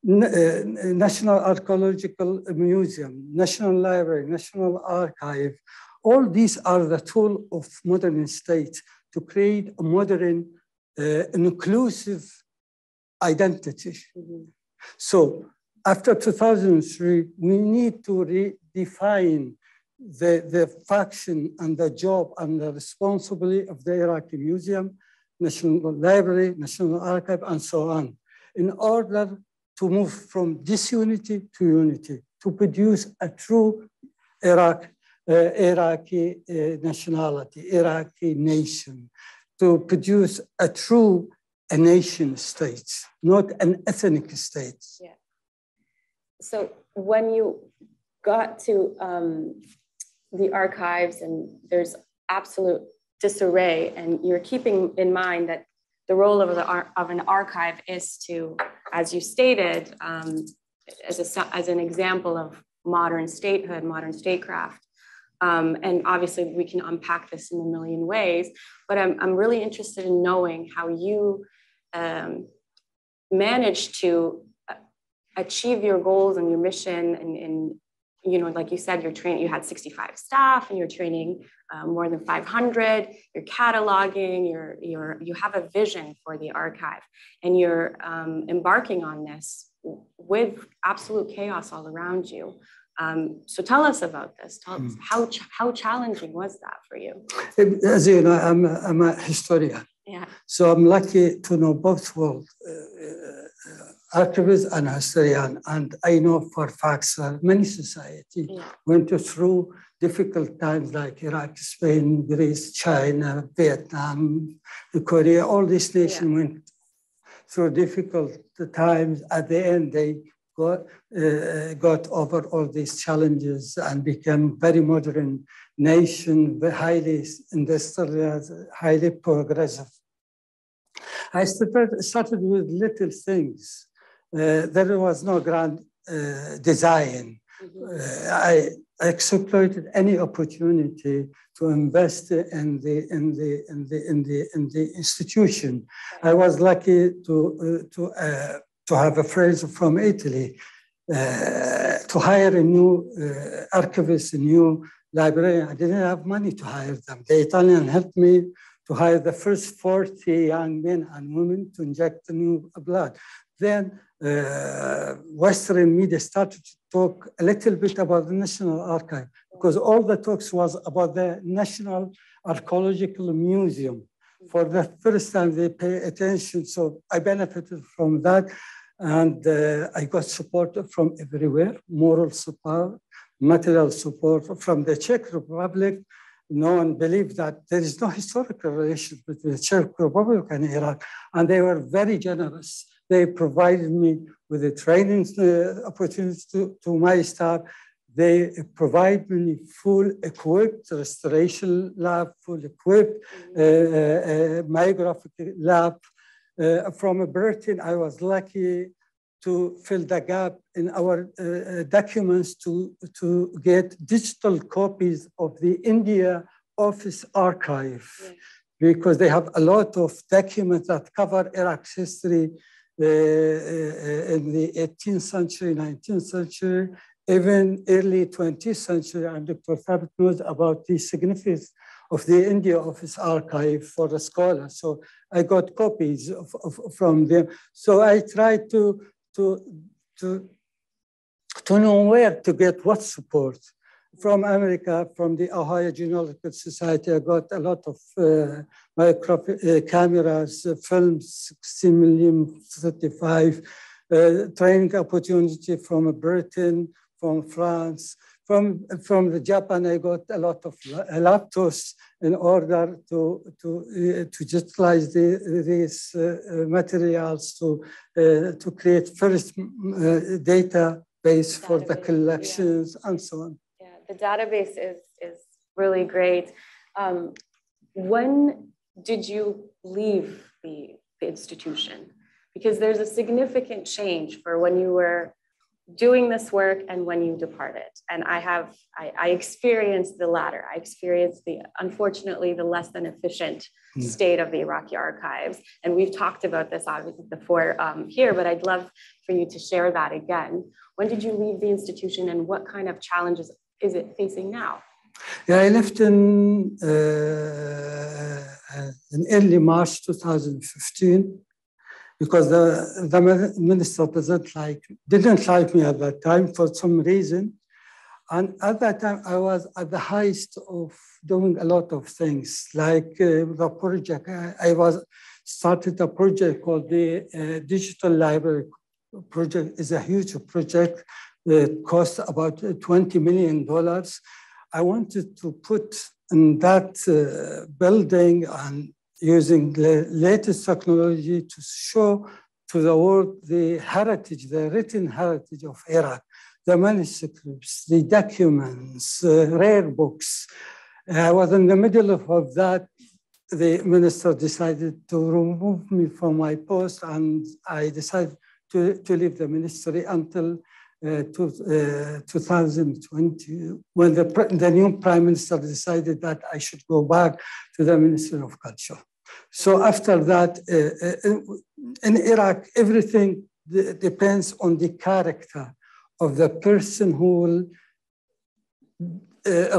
National Archaeological Museum, National Library, National Archive, all these are the tool of modern state to create a modern, inclusive identity. Mm-hmm. So after 2003, we need to redefine the function and the job and the responsibility of the Iraqi Museum, National Library, National Archive, and so on, in order to move from disunity to unity, to produce a true Iraqi nationality, Iraqi nation, to produce a true nation state, not an ethnic state. Yeah. So when you got to the archives and there's absolute disarray, and you're keeping in mind that the role of an archive is to, as you stated, as an example of modern statehood, modern statecraft. And obviously we can unpack this in a million ways, but I'm really interested in knowing how you managed to achieve your goals and your mission. And you know, like you said, you had 65 staff and you're training more than 500, you're cataloging, you have a vision for the archive, and you're embarking on this with absolute chaos all around you. So tell us about this. Tell us how challenging was that for you? As you know, I'm a historian. Yeah. So I'm lucky to know both worlds, archivist and historian. And I know for facts that many societies went through difficult times like Iraq, Spain, Greece, China, Vietnam, Korea. All these nations went through difficult times. At the end, they got over all these challenges and became very modern nation, highly industrialized, highly progressive. I started with little things. There was no grand design. I exploited any opportunity to invest in the institution. I was lucky to have a friend from Italy, to hire a new archivist, a new librarian. I didn't have money to hire them. The Italian helped me to hire the first 40 young men and women to inject new blood. Then Western media started to talk a little bit about the National Archive, because all the talks was about the National Archaeological Museum. For the first time, they pay attention. So I benefited from that. And I got support from everywhere, moral support, material support from the Czech Republic. No one believed that there is no historical relation between the Czech Republic and Iraq. And they were very generous. They provided me with the training opportunities to my staff. They provide me full equipped restoration lab, full equipped myographic lab. From Britain, I was lucky to fill the gap in our documents to get digital copies of the India Office Archive, because they have a lot of documents that cover Iraq's history in the 18th century, 19th century, even early 20th century. And Dr. Thabit knows about the significance of the India Office Archive for the scholars. So I got copies from them. So I tried to know where to get what support. From America, from the Ohio Genealogical Society, I got a lot of cameras, films, 16mm35, training opportunity from Britain, from France. From the Japan, I got a lot of laptops in order to utilize these materials to create first database for the collections and so on. Yeah, the database is really great. When did you leave the institution? Because there's a significant change for when you were doing this work and when you departed. And I experienced the latter. I experienced unfortunately, the less than efficient state of the Iraqi archives. And we've talked about this obviously before here, but I'd love for you to share that again. When did you leave the institution and what kind of challenges is it facing now? Yeah, I left in early March 2015 because the minister didn't like me at that time for some reason. And at that time, I was at the highest of doing a lot of things, like the project. I started a project called the Digital Library Project. It's a huge project. It cost about $20 million. I wanted to put in that building and using the latest technology to show to the world the heritage, the written heritage of Iraq, the manuscripts, the documents, rare books. I was in the middle of that. The minister decided to remove me from my post, and I decided to leave the ministry until 2020, when the new prime minister decided that I should go back to the Ministry of Culture. So after that, in Iraq, everything depends on the character of the person who will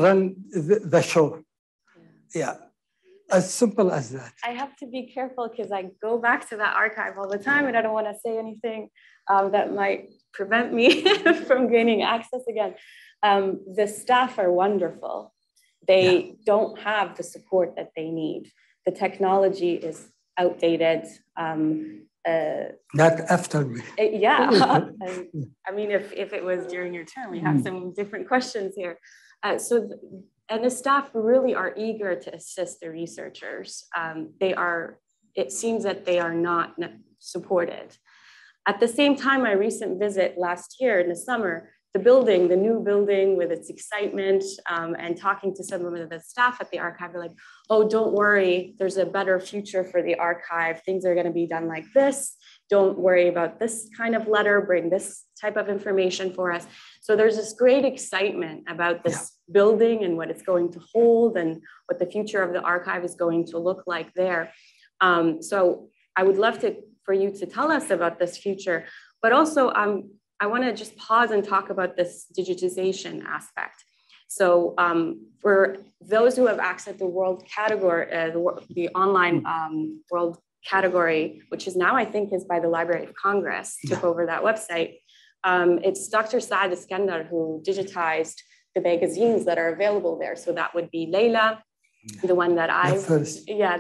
run the show. Yeah, as simple as that. I have to be careful because I go back to that archive all the time and I don't want to say anything that might prevent me from gaining access again. The staff are wonderful. They don't have the support that they need. The technology is outdated. Not after me. Yeah. I mean, if it was during your term, we have some different questions here. And the staff really are eager to assist the researchers. It seems that they are not supported. At the same time, my recent visit last year in the summer, the new building with its excitement, and talking to some of the staff at the archive, they're like, oh, don't worry, there's a better future for the archive. Things are gonna be done like this. Don't worry about this kind of letter, bring this type of information for us. So there's this great excitement about this building and what it's going to hold and what the future of the archive is going to look like there. So I would love for you to tell us about this future, but also I want to just pause and talk about this digitization aspect. So for those who have access to the world category, the online world category, which is now I think is by the Library of Congress, took over that website. It's Dr. Saad Eskander who digitized the magazines that are available there. So that would be Layla, the one that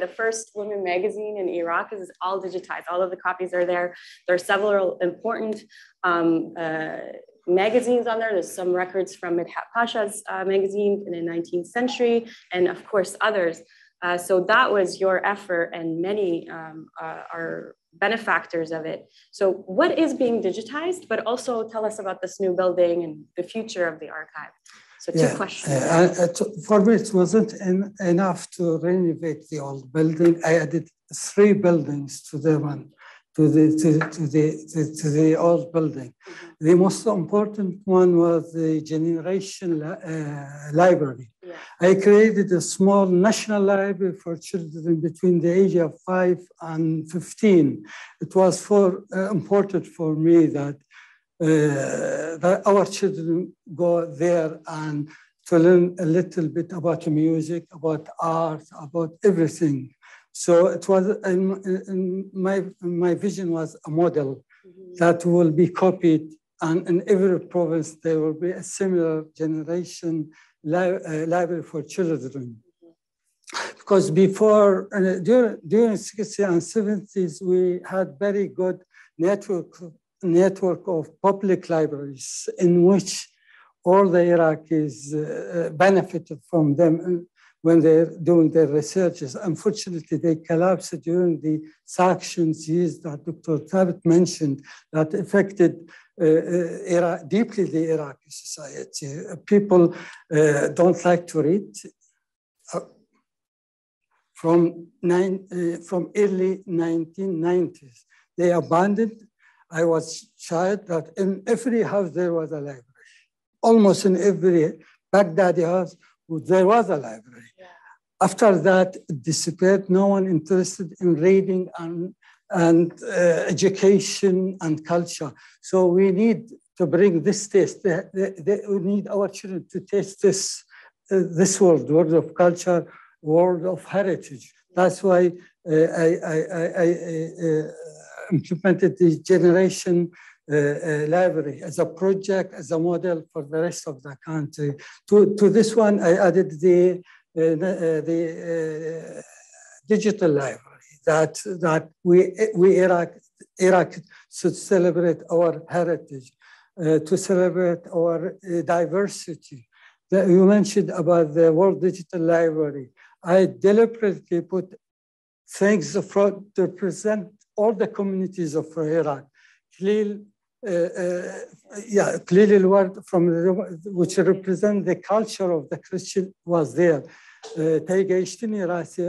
the first women magazine in Iraq is all digitized. All of the copies are there. There are several important magazines on there. There's some records from Midhat Pasha's magazine in the 19th century, and of course others. So that was your effort, and many are benefactors of it. So what is being digitized, but also tell us about this new building and the future of the archive. So two questions. For me, it wasn't enough to renovate the old building. I added 3 buildings to the one, to the old building. The most important one was the Generation Library. I created a small national library for children between the age of 5 and 15. It was important for me that our children go there and to learn a little bit about music, about art, about everything. So it was, my vision was a model that will be copied, and in every province there will be a similar generation library for children. Because before, during 60s and 70s, we had very good network of public libraries in which all the Iraqis benefited from them when they're doing their researches. Unfortunately, they collapsed during the sanctions years that Dr. Thabit mentioned that affected deeply the Iraqi society. People don't like to read. From early 1990s, they abandoned, I was shocked that in every house there was a library. Almost in every Baghdadi house, there was a library. Yeah. After that, it disappeared. No one interested in reading and education and culture. So we need to bring this taste. We need our children to taste this world of culture, world of heritage. That's why I implemented the generation library as a project, as a model for the rest of the country. To this one, I added the digital library that we Iraq should celebrate our heritage, to celebrate our diversity. You mentioned about the World Digital Library. I deliberately put things to represent all the communities of Iraq. Clearly, the word from which represent the culture of the Christian was there. A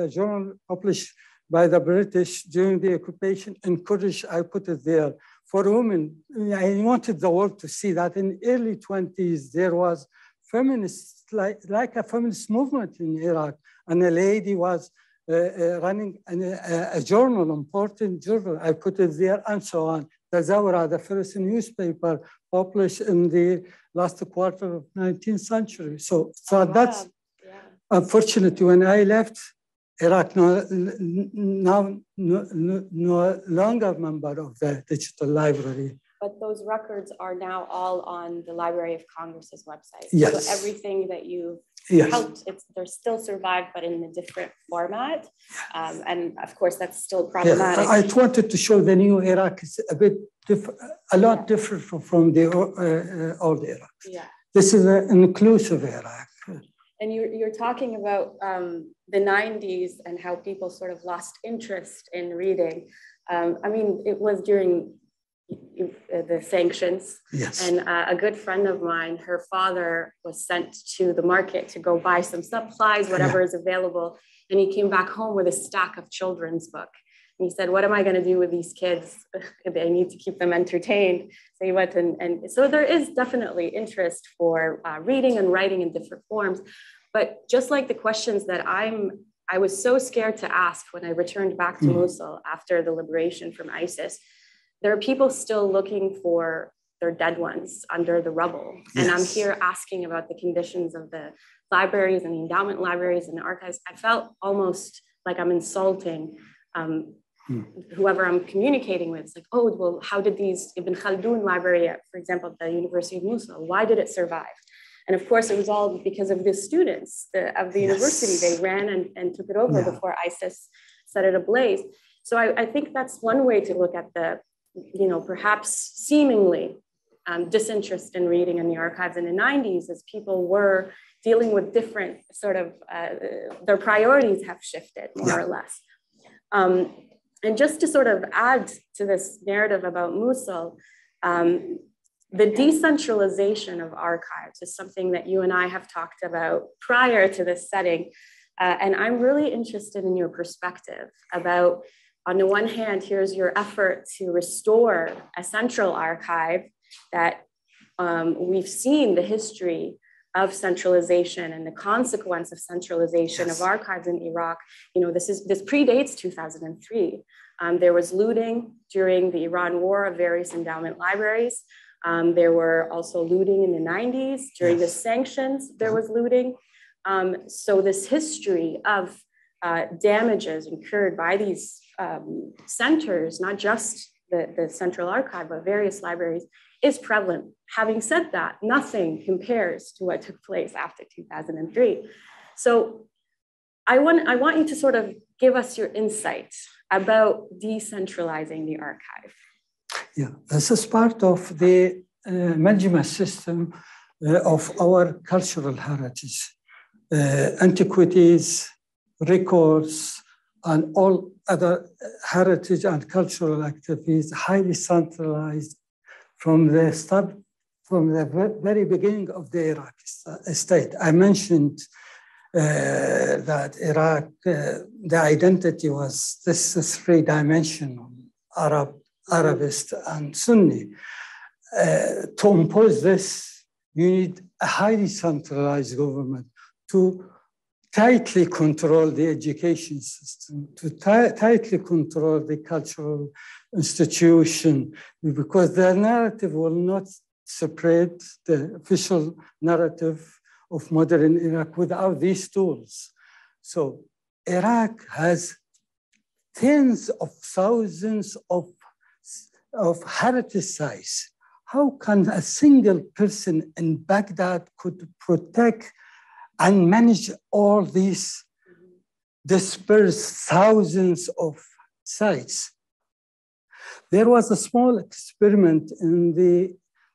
journal published by the British during the occupation encouraged, I put it there. For women, I wanted the world to see that in early 20s, there was feminists, like a feminist movement in Iraq. And a lady was running a journal, important journal. I put it there and so on. The Zawra, the first newspaper published in the last quarter of 19th century. So that's, unfortunately, when I left, Iraq no longer member of the digital library. But those records are now all on the Library of Congress's website. Yes. So everything that you helped, they're still survived, but in a different format. And of course, that's still problematic. I wanted to show the new Iraq is a bit a lot different from the old Iraq. Yeah. This is an inclusive Iraq. And you're talking about the 90s and how people sort of lost interest in reading. I mean, it was during the sanctions. Yes. And a good friend of mine, her father was sent to the market to go buy some supplies, whatever is available. And he came back home with a stack of children's book. And he said, what am I going to do with these kids? I need to keep them entertained. So he went and so there is definitely interest for reading and writing in different forms. But just like the questions that I was so scared to ask when I returned back to Mosul after the liberation from ISIS, there are people still looking for their dead ones under the rubble. Yes. And I'm here asking about the conditions of the libraries and the endowment libraries and the archives. I felt almost like I'm insulting whoever I'm communicating with. It's like, oh, well, how did these Ibn Khaldun library, for example, at the University of Mosul, why did it survive? And of course, it was all because of the students of the university. They ran and took it over before ISIS set it ablaze. So I think that's one way to look at the, perhaps seemingly disinterest in reading in the archives in the 90s, as people were dealing with different sort of, their priorities have shifted more or less. And just to sort of add to this narrative about Mosul, the decentralization of archives is something that you and I have talked about prior to this setting. And I'm really interested in your perspective about, on the one hand, here's your effort to restore a central archive that we've seen the history of centralization and the consequence of centralization of archives in Iraq. This predates 2003. There was looting during the Iran war of various endowment libraries. There were also looting in the 90s. During the sanctions, there was looting. So this history of damages incurred by these centers, not just the Central Archive, but various libraries, is prevalent. Having said that, nothing compares to what took place after 2003. So I want you to sort of give us your insights about decentralizing the archive. Yeah, this is part of the management system of our cultural heritage. Antiquities, records, and all other heritage and cultural activities highly centralized from the very beginning of the Iraqi state. I mentioned that Iraq, the identity was this three-dimensional: Arab, Arabist and Sunni. To impose this, you need a highly centralized government to tightly control the education system, to tightly control the cultural institution, because their narrative will not separate the official narrative of modern Iraq without these tools. So Iraq has tens of thousands of heritage sites. How can a single person in Baghdad could protect and manage all these dispersed thousands of sites? There was a small experiment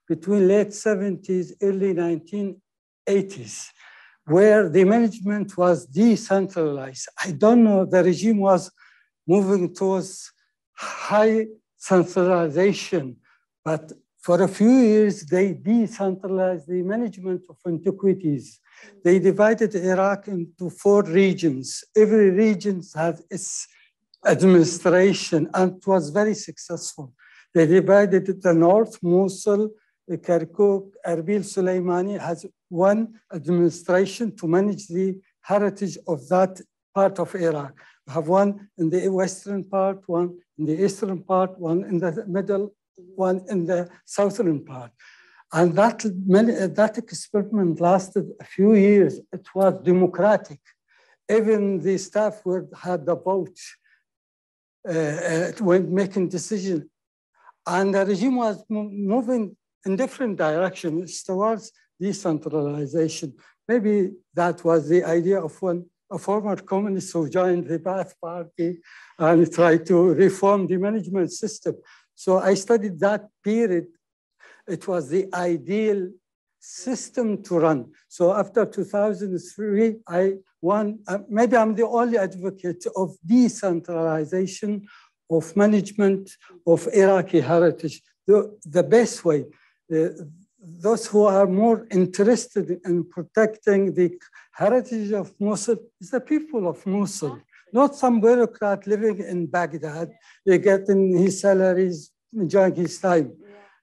between late 70s, early 1980s, where the management was decentralized. I don't know, the regime was moving towards high centralization, but for a few years, they decentralized the management of antiquities. They divided Iraq into 4 regions. Every region had its administration, and it was very successful. They divided the north, Mosul, Kirkuk, Erbil, Soleimani has one administration to manage the heritage of that part of Iraq. We have one in the western part, one in the eastern part, one in the middle, one in the southern part. And that experiment lasted a few years. It was democratic. Even the staff had the vote when making decisions. And the regime was moving in different directions towards decentralization. Maybe that was the idea of a former communist who joined the Ba'ath Party and tried to reform the management system. So I studied that period. It was the ideal system to run. So after 2003, maybe I'm the only advocate of decentralization of management of Iraqi heritage. The best way, those who are more interested in protecting the heritage of Mosul is the people of Mosul, not some bureaucrat living in Baghdad, getting his salaries, enjoying his time.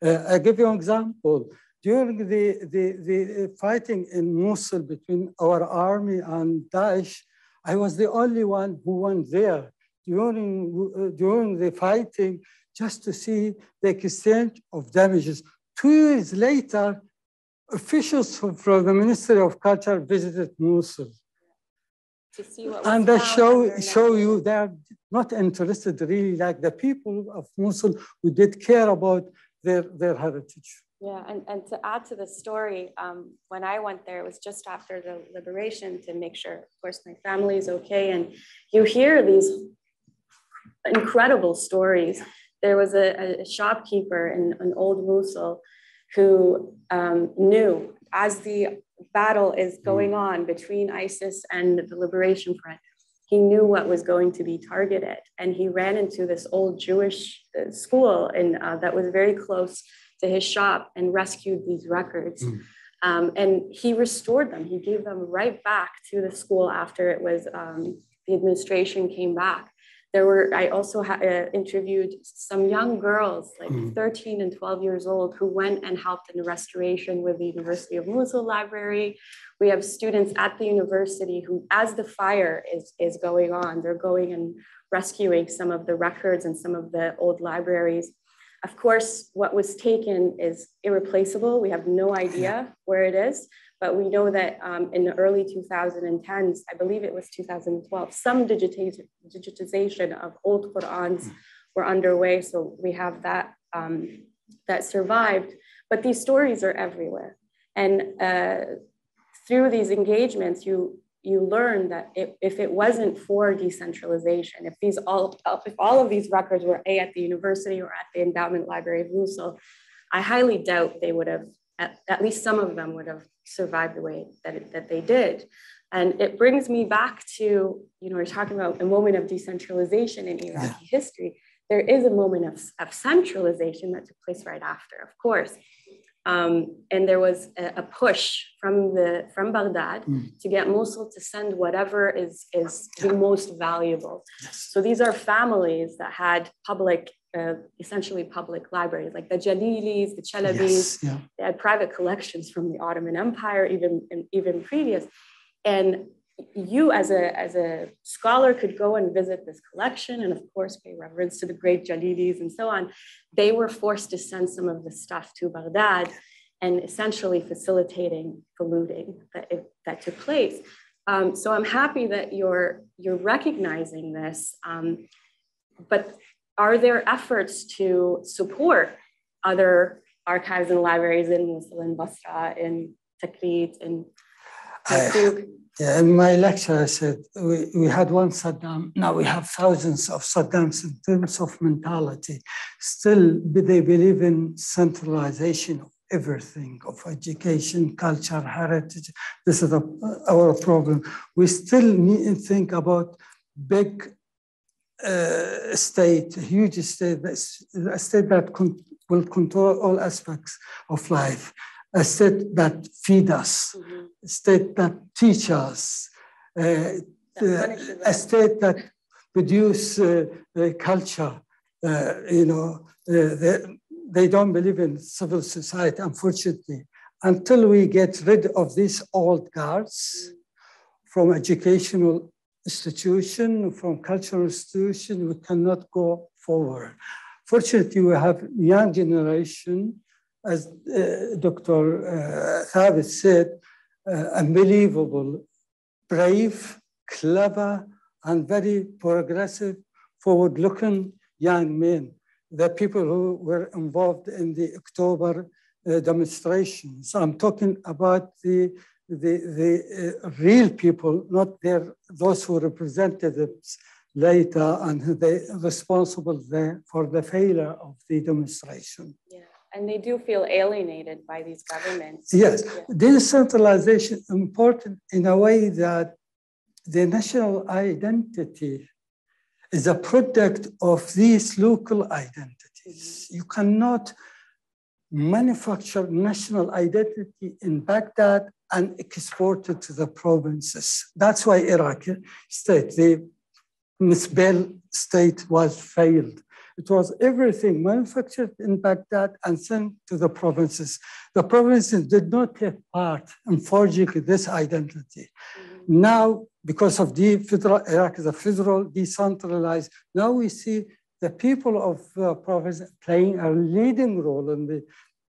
I'll give you an example. During the fighting in Mosul between our army and Daesh, I was the only one who went there during the fighting just to see the extent of damages. 2 years later, officials from the Ministry of Culture visited Mosul. To see what and they show you they're not interested really like the people of Mosul who did care about their heritage. Yeah, and to add to the story, when I went there, it was just after the liberation to make sure, of course, my family is okay. And you hear these incredible stories. There was a shopkeeper in old Mosul who knew as the battle is going on between ISIS and the Liberation Front, he knew what was going to be targeted. And he ran into this old Jewish school that was very close to his shop and rescued these records. And he restored them. He gave them right back to the school after it was, the administration came back. I also interviewed some young girls, like 13 and 12 years old, who went and helped in restoration with the University of Mosul Library. We have students at the university who, as the fire is going on, they're going and rescuing some of the records and some of the old libraries. Of course, what was taken is irreplaceable. We have no idea where it is, but we know that in the early 2010s, I believe it was 2012, some digitization of old Qur'ans were underway. So we have that, that survived, but these stories are everywhere. And through these engagements, you learn that if it wasn't for decentralization, if all of these records were at the university or at the Endowment Library of Mosul, I highly doubt they would have, at least some of them would have survived the way that they did. And it brings me back to, we're talking about a moment of decentralization in Iraqi history. There is a moment of centralization that took place right after, of course. And there was a push from Baghdad to get Mosul to send whatever is the most valuable. So these are families that had public essentially public libraries, like the Jalilis, the Chalabis. Yes, yeah. They had private collections from the Ottoman Empire, even previous. And you, as a scholar, could go and visit this collection, and of course, pay reverence to the great Jalilis and so on. They were forced to send some of the stuff to Baghdad, and essentially facilitating the looting that took place. So I'm happy that you're recognizing this, but are there efforts to support other archives and libraries in Mosul, in Basra, in Tikrit, in Kirkuk? Yeah, in my lecture, I said we had one Saddam, now we have thousands of Saddams in terms of mentality. Still, they believe in centralization of everything, of education, culture, heritage. This is our problem. We still need to think about big state, a huge state, a state that will control all aspects of life, a state that feeds us, a state that teaches us, a state that produces culture. They don't believe in civil society, unfortunately. Until we get rid of these old guards from educational institution, from cultural institution, we cannot go forward. Fortunately, we have young generation, as Dr. Thabit said, unbelievable, brave, clever, and very progressive, forward-looking young men. The people who were involved in the October demonstrations. I'm talking about the real people, not those who represented them later and they responsible for the failure of the demonstration. Yeah, and they do feel alienated by these governments. Yes, yeah. Decentralization is important in a way that the national identity is a product of these local identities. You cannot manufacture national identity in Baghdad and export it to the provinces. That's why Iraqi state, the Misbel state was failed. It was everything manufactured in Baghdad and sent to the provinces. The provinces did not take part in forging this identity. Now, because of the federal, Iraq is a federal, decentralized, now we see the people of province playing a leading role in the,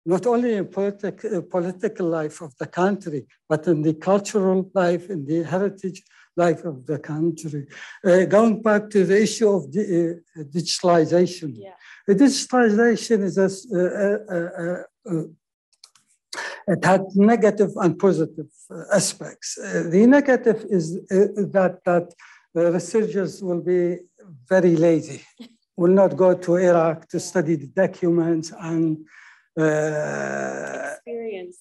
not only in political life of the country, but in the cultural life, in the heritage life of the country. Going back to the issue of digitalization. Yeah. Digitalization is it had negative and positive aspects. The negative is that researchers will be very lazy, will not go to Iraq to study the documents and experience.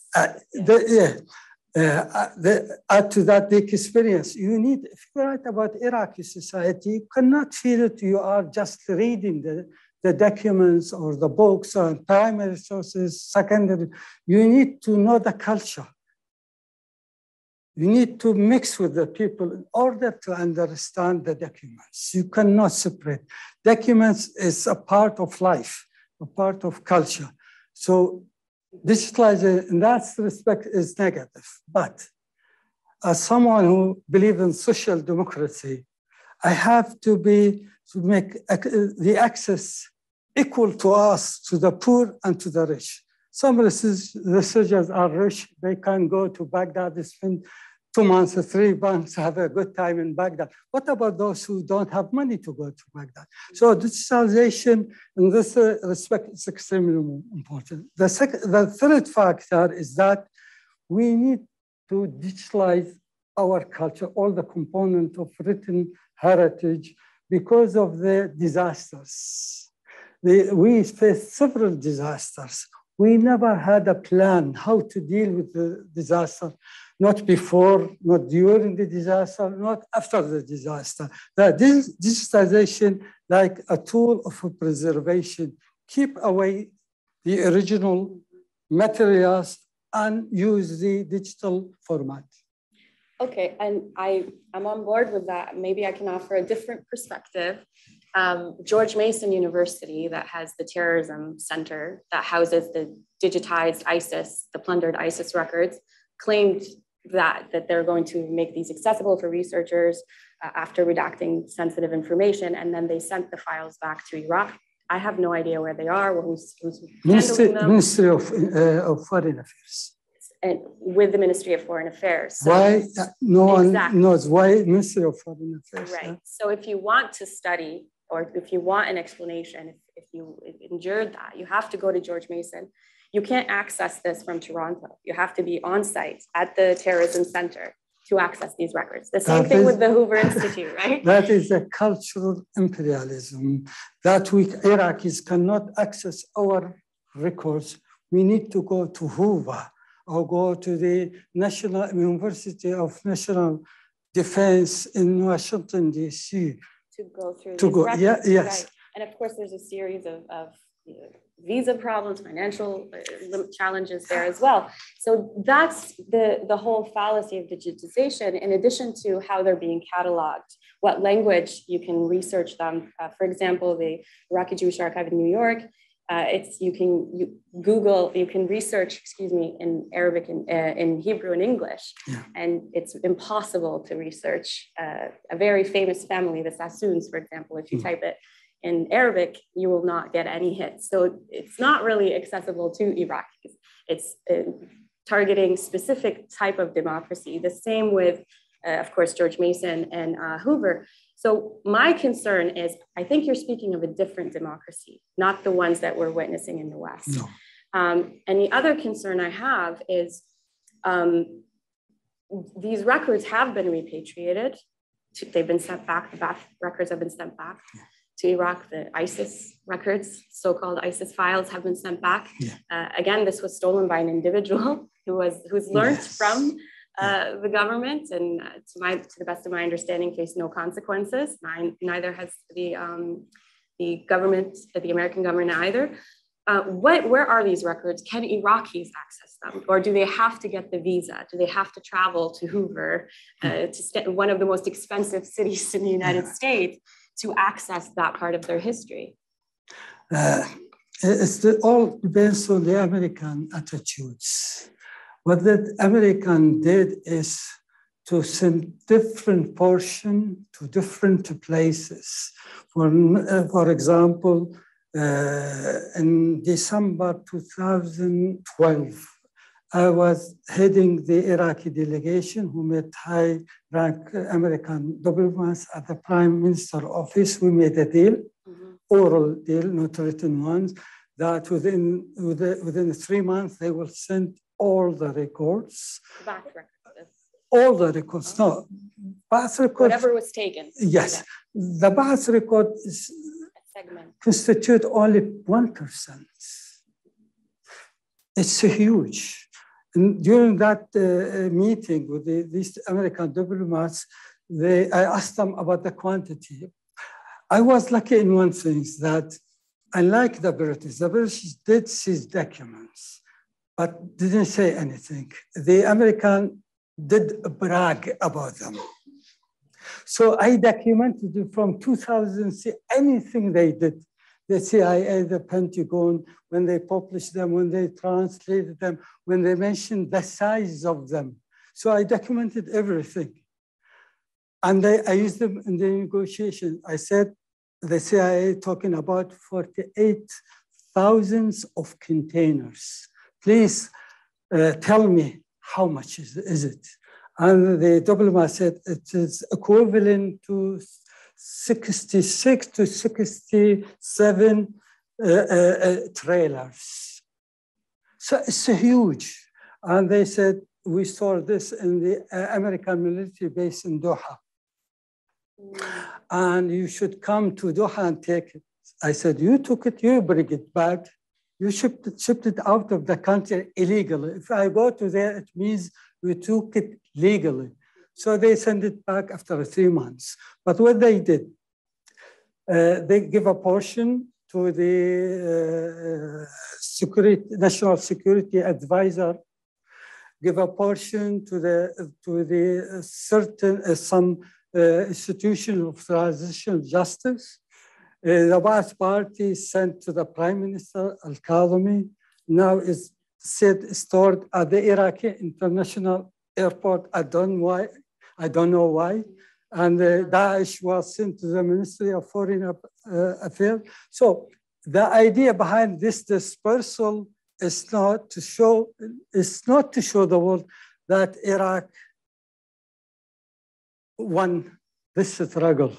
Add to that the experience. You need, if you write about Iraqi society, you cannot feel it. You are just reading the documents or the books or primary sources, secondary. You need to know the culture. You need to mix with the people in order to understand the documents. You cannot separate. Documents is a part of life, a part of culture. So digitalization in that respect is negative. But as someone who believes in social democracy, I have to make the access equal to us, to the poor and to the rich. Some researchers are rich. They can go to Baghdad, they spend 2 months or 3 months, have a good time in Baghdad. What about those who don't have money to go to Baghdad? So digitalization in this respect is extremely important. The third factor is that we need to digitalize our culture, all the component of written heritage because of the disasters. We faced several disasters. We never had a plan how to deal with the disaster. Not before, not during the disaster, not after the disaster. That this digitization, like a tool of preservation, keep away the original materials and use the digital format. Okay, and I'm on board with that. Maybe I can offer a different perspective. George Mason University, that has the terrorism center that houses the digitized ISIS, the plundered ISIS records, claimed that they're going to make these accessible for researchers after redacting sensitive information, and then they sent the files back to Iraq. I have no idea where they are or who's handling them. Ministry of Foreign Affairs. And with the Ministry of Foreign Affairs. So why? No one knows why Ministry of Foreign Affairs. Right. So if you want to study, or if you want an explanation, if you endured that, you have to go to George Mason. You can't access this from Toronto. You have to be on site at the Terrorism Center to access these records. The same thing with the Hoover Institute, right? That is a cultural imperialism that we Iraqis cannot access our records. We need to go to Hoover or go to the National University of National Defense in Washington, D.C. To go through these records. Yeah, yes. Right. And of course, there's a series of visa problems, financial challenges there as well. So that's the whole fallacy of digitization, in addition to how they're being cataloged, what language you can research them. For example, the Iraqi Jewish Archive in New York, you can research, in Arabic, in Hebrew and English, and it's impossible to research a very famous family, the Sassoons, for example. If you type it in Arabic, you will not get any hits. So it's not really accessible to Iraqis. It's targeting specific type of democracy. The same with, of course, George Mason and Hoover. So my concern is, I think you're speaking of a different democracy, not the ones that we're witnessing in the West. No. And the other concern I have is these records have been repatriated. They've been sent back. The records have been sent back to Iraq. The ISIS records, so-called ISIS files, have been sent back. Again, this was stolen by an individual who's learned from the government, and to the best of my understanding, faced no consequences. Neither has the government, the American government either. Where are these records? Can Iraqis access them? Or do they have to get the visa? Do they have to travel to Hoover, one of the most expensive cities in the United States, to access that part of their history? It's all based on the American attitudes. What the American did is to send different portion to different places. For example, in December 2012, I was heading the Iraqi delegation who met high-rank American diplomats at the Prime Minister's office. We made a deal, oral deal, not written ones, that within 3 months, they will send all the records. Back records. All the records, no. Bath records. Whatever was taken. Yes. The Bath record is constitute only 1%. It's huge. And during that meeting with these American diplomats, I asked them about the quantity. I was lucky in one thing, that unlike the British did seize documents, but didn't say anything. The American did brag about them. So I documented from 2006, anything they did, the CIA, the Pentagon, when they published them, when they translated them, when they mentioned the size of them. So I documented everything. And I used them in the negotiation. I said, the CIA talking about 48,000 of containers. Please tell me how much is it? And the diplomat said it is equivalent to 66 to 67 trailers. So it's huge. And they said, we store this in the American military base in Doha. And you should come to Doha and take it. I said, you took it, you bring it back. You shipped it out of the country illegally. If I go to there, it means we took it legally. So they send it back after 3 months. But what they did, they give a portion to the national security advisor, give a portion to the certain some institution of transitional justice, The Ba'ath Party sent to the Prime Minister Al-Kadhimi, now is stored at the Iraqi International Airport. I don't know why. And Daesh was sent to the Ministry of Foreign Affairs. So the idea behind this dispersal is not to show the world that Iraq won this struggle.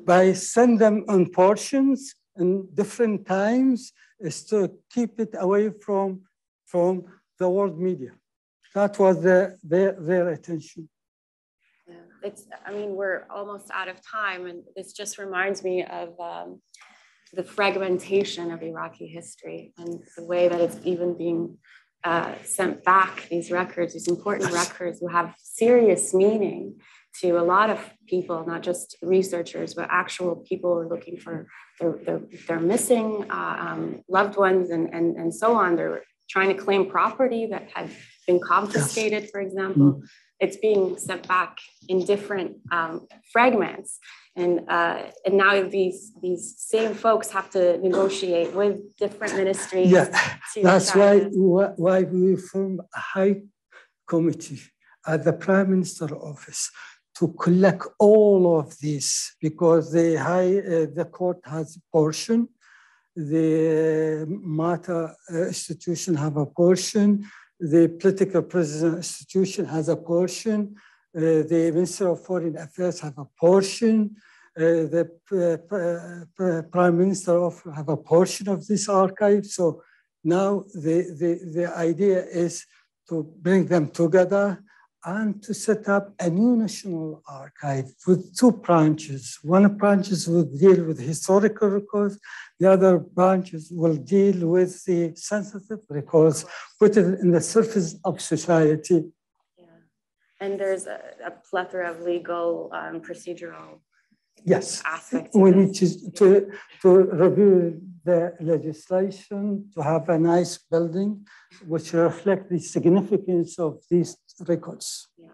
By send them on portions in different times is to keep it away from the world media. That was their attention. Yeah, I mean, we're almost out of time, and this just reminds me of the fragmentation of Iraqi history and the way that it's even being sent back, these records, these important records who have serious meaning to a lot of people, not just researchers, but actual people who are looking for their missing loved ones and so on. They're trying to claim property that had been confiscated, for example. It's being sent back in different fragments. And now these same folks have to negotiate with different ministries. Yeah, that's why we formed a high committee at the Prime Minister office to collect all of this, because the court has a portion, the MATA institution have a portion, the political prisoner institution has a portion, the Minister of Foreign Affairs have a portion, the Prime Minister have a portion of this archive. So now the idea is to bring them together and to set up a new national archive with two branches. One branch will deal with historical records, the other branches will deal with the sensitive records, put it in the surface of society. Yeah. And there's a plethora of legal and procedural aspects. We need to review the legislation, to have a nice building which reflect the significance of these records. Yeah.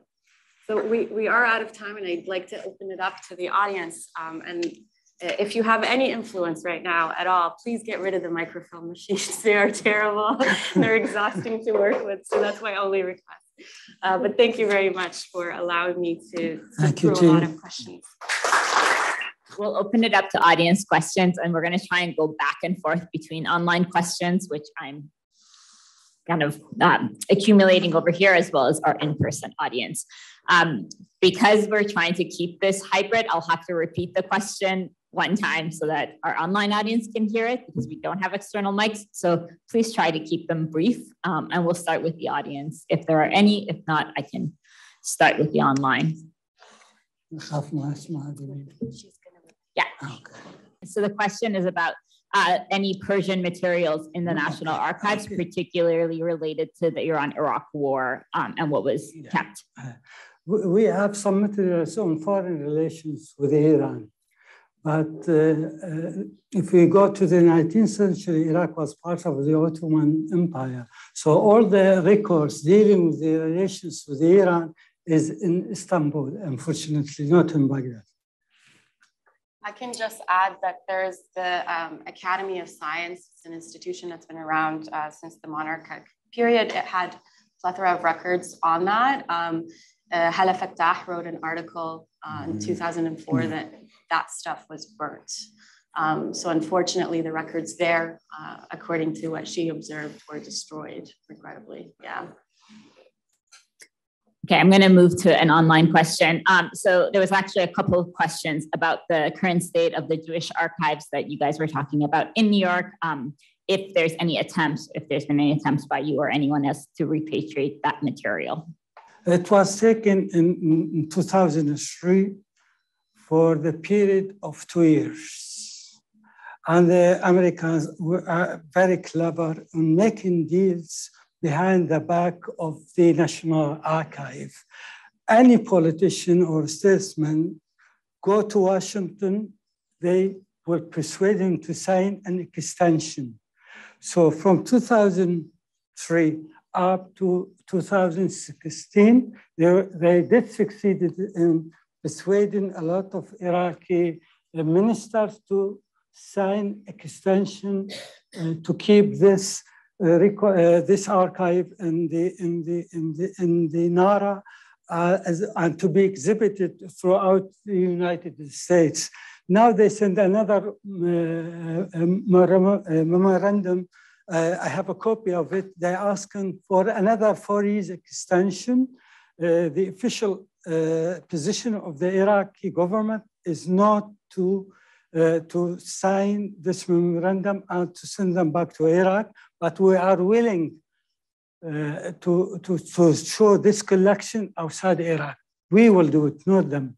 So we are out of time, and I'd like to open it up to the audience. And if you have any influence right now at all, please get rid of the microfilm machines. They are terrible. They're exhausting to work with. So that's my only request. But thank you very much for allowing me to through a lot of questions. We'll open it up to audience questions, and we're going to try and go back and forth between online questions, which I'm kind of accumulating over here, as well as our in-person audience. Because we're trying to keep this hybrid, I'll have to repeat the question one time so that our online audience can hear it, because we don't have external mics. So please try to keep them brief, and we'll start with the audience if there are any. If not, I can start with the online. Yeah. Okay. So the question is about any Persian materials in the National Archives, particularly related to the Iran-Iraq War and what was kept. We have some materials on foreign relations with Iran. But if we go to the 19th century, Iraq was part of the Ottoman Empire. So all the records dealing with the relations with Iran is in Istanbul, unfortunately, not in Baghdad. I can just add that there's the Academy of Science. It's an institution that's been around since the monarchic period. It had a plethora of records on that. Hala Fattah wrote an article in 2004 that stuff was burnt. So unfortunately, the records there, according to what she observed, were destroyed, regrettably. Yeah. Okay, I'm going to move to an online question. So there was actually a couple of questions about the current state of the Jewish archives that you guys were talking about in New York. If there's been any attempts by you or anyone else to repatriate that material. It was taken in 2003 for the period of 2 years. And the Americans were very clever in making deals behind the back of the National Archive. Any politician or statesman go to Washington, they will persuade him to sign an extension. So from 2003 up to 2016, they did succeed in persuading a lot of Iraqi ministers to sign extension to keep this this archive in the NARA and to be exhibited throughout the United States. Now they send another memorandum. I have a copy of it. They're asking for another 4 years extension. The official position of the Iraqi government is not to sign this memorandum and to send them back to Iraq, but we are willing to show this collection outside Iraq. We will do it, not them.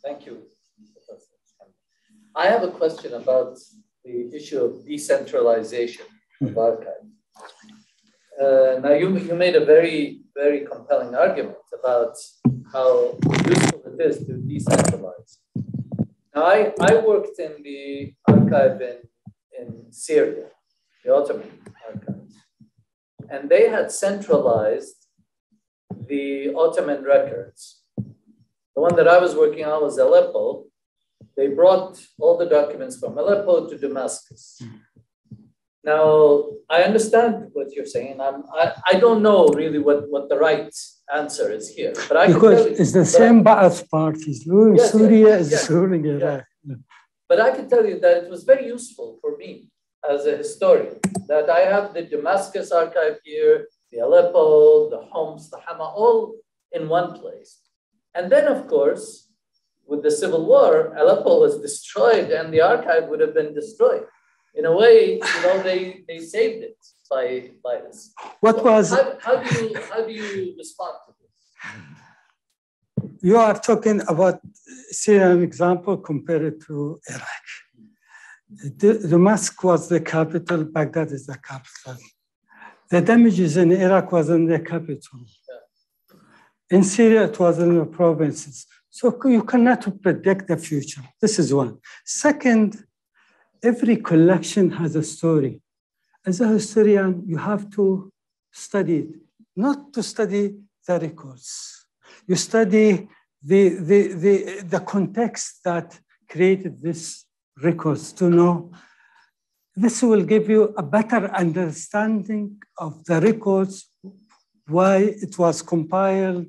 Thank you. I have a question about the issue of decentralization of archives. Now, you made a very, very compelling argument about how useful it is to decentralize. Now, I worked in the archive in Syria, the Ottoman archives, and they had centralized the Ottoman records. The one that I was working on was Aleppo. They brought all the documents from Aleppo to Damascus. Now, I understand what you're saying. I don't know really what the right answer is here. But I because it's the same Ba'ath parties. Yes, Syria is yes, ruling Iraq. Yeah. But I can tell you that it was very useful for me as a historian, that I have the Damascus archive here, the Aleppo, the Homs, the Hama, all in one place. And then, of course, with the civil war, Aleppo was destroyed and the archive would have been destroyed. In a way, they saved it by this. What was how do you respond to this? You are talking about Syrian example compared to Iraq. Damascus was the capital, Baghdad is the capital. The damages in Iraq was in the capital. In Syria, it was in the provinces. So you cannot predict the future. This is one. Second, every collection has a story. As a historian, you have to study it, not to study the records. You study the context that created this records to know. This will give you a better understanding of the records, why it was compiled,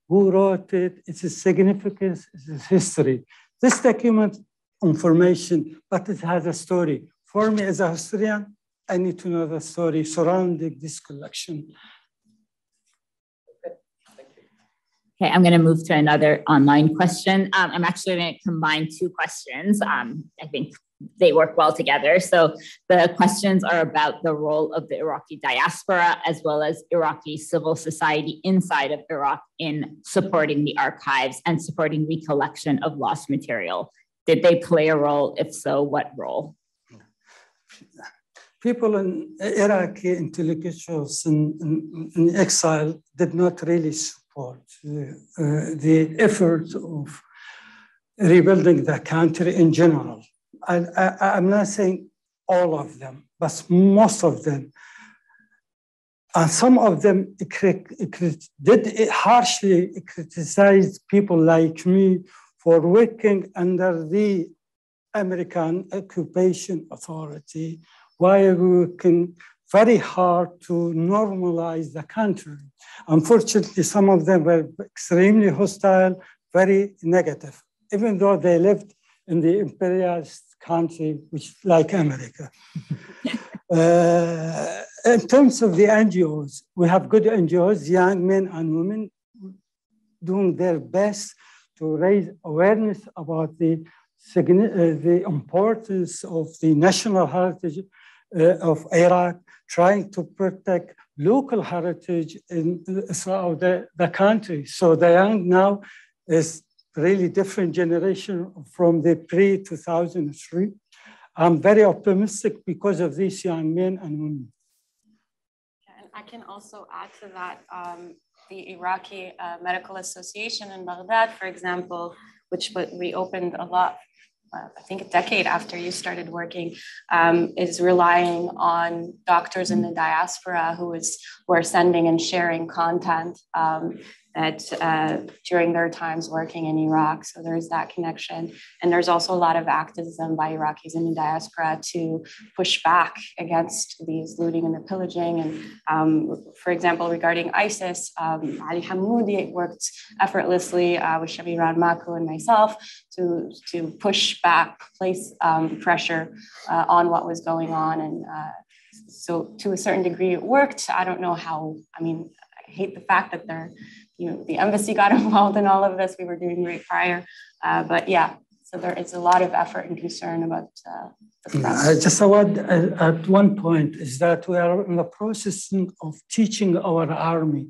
who wrote it, its significance, its history. This document information, but it has a story. For me as a historian, I need to know the story surrounding this collection. Okay, thank you. Okay, I'm going to move to another online question. I'm actually going to combine two questions. I think they work well together. So the questions are about the role of the Iraqi diaspora as well as Iraqi civil society inside of Iraq in supporting the archives and supporting recollection of lost material. Did they play a role? If so, what role? People in Iraqi intellectuals in exile did not really support the effort of rebuilding the country in general. I'm not saying all of them, but most of them. And some of them did harshly criticize people like me for working under the American occupation authority, while working very hard to normalize the country. Unfortunately, some of them were extremely hostile, very negative, even though they lived in the imperialist country, which like America. In terms of the NGOs, we have good NGOs, young men and women doing their best to raise awareness about the importance of the national heritage of Iraq, trying to protect local heritage throughout the country. So the young now is really different generation from the pre-2003. I'm very optimistic because of these young men and women. And I can also add to that, the Iraqi Medical Association in Baghdad, for example, which we opened a lot, I think a decade after you started working, is relying on doctors in the diaspora who are sending and sharing content. that during their times working in Iraq. So there's that connection. And there's also a lot of activism by Iraqis in the diaspora to push back against these looting and the pillaging. And for example, regarding ISIS, Ali Hamoudi worked effortlessly with Shabiran Maku and myself to push back, place pressure on what was going on. And so to a certain degree it worked. I don't know how, I mean, I hate the fact that the embassy got involved in all of this. We were doing great prior, but yeah, so there is a lot of effort and concern about this process. Just at one point is that we are in the process of teaching our army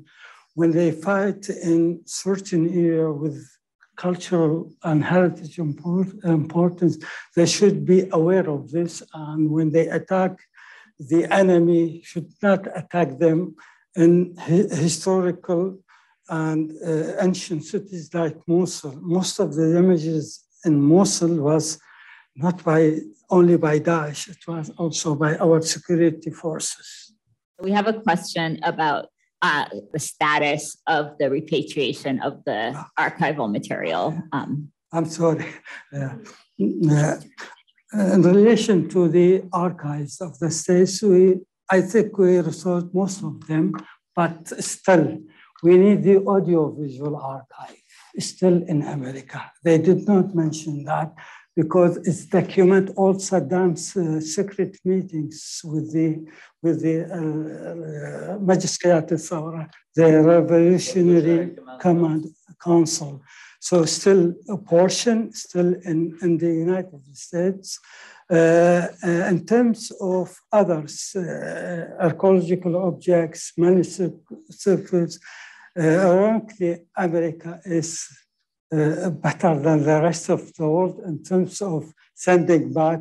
when they fight in certain area with cultural and heritage importance, they should be aware of this. And when they attack the enemy, should not attack them in historical and ancient cities like Mosul. Most of the images in Mosul was not only by Daesh, it was also by our security forces. We have a question about the status of the repatriation of the archival material. I'm sorry. In relation to the archives of the states, I think we restored most of them, but still, we need the audiovisual archive, still in America. They did not mention that because it's document all Saddam's secret meetings with the Magistrate Thawra, the Revolutionary Command Council. So still a portion, still in the United States. In terms of others, archaeological objects, manuscripts, ironically, America is better than the rest of the world in terms of sending back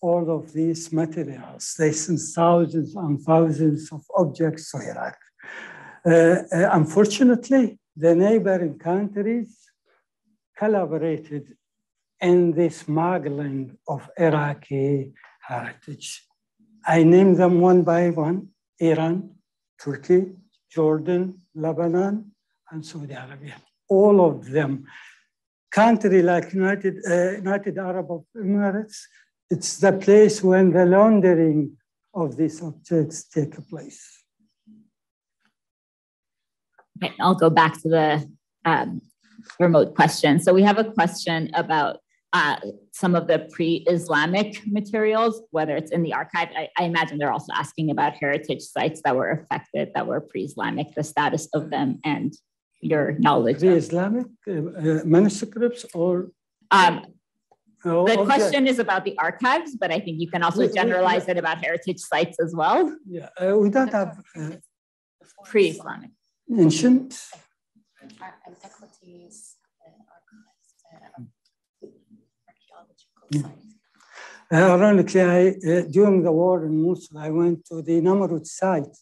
all of these materials. They send thousands and thousands of objects to Iraq. Unfortunately, the neighboring countries collaborated in the smuggling of Iraqi heritage. I name them one by one: Iran, Turkey, Jordan, Lebanon, and Saudi Arabia. All of them. Country like United Arab Emirates, it's the place when the laundering of these objects take place. Okay, I'll go back to the remote question. So we have a question about some of the pre-Islamic materials, whether it's in the archive. I imagine they're also asking about heritage sites that were affected, that were pre-Islamic, the status of them and your knowledge. Pre-Islamic manuscripts or? The question is about the archives, but I think you can also generalize it about heritage sites as well. Yeah, we don't have pre-Islamic. Ancient. Antiquities, Ironically, during the war in Mosul, I went to the Namrud site.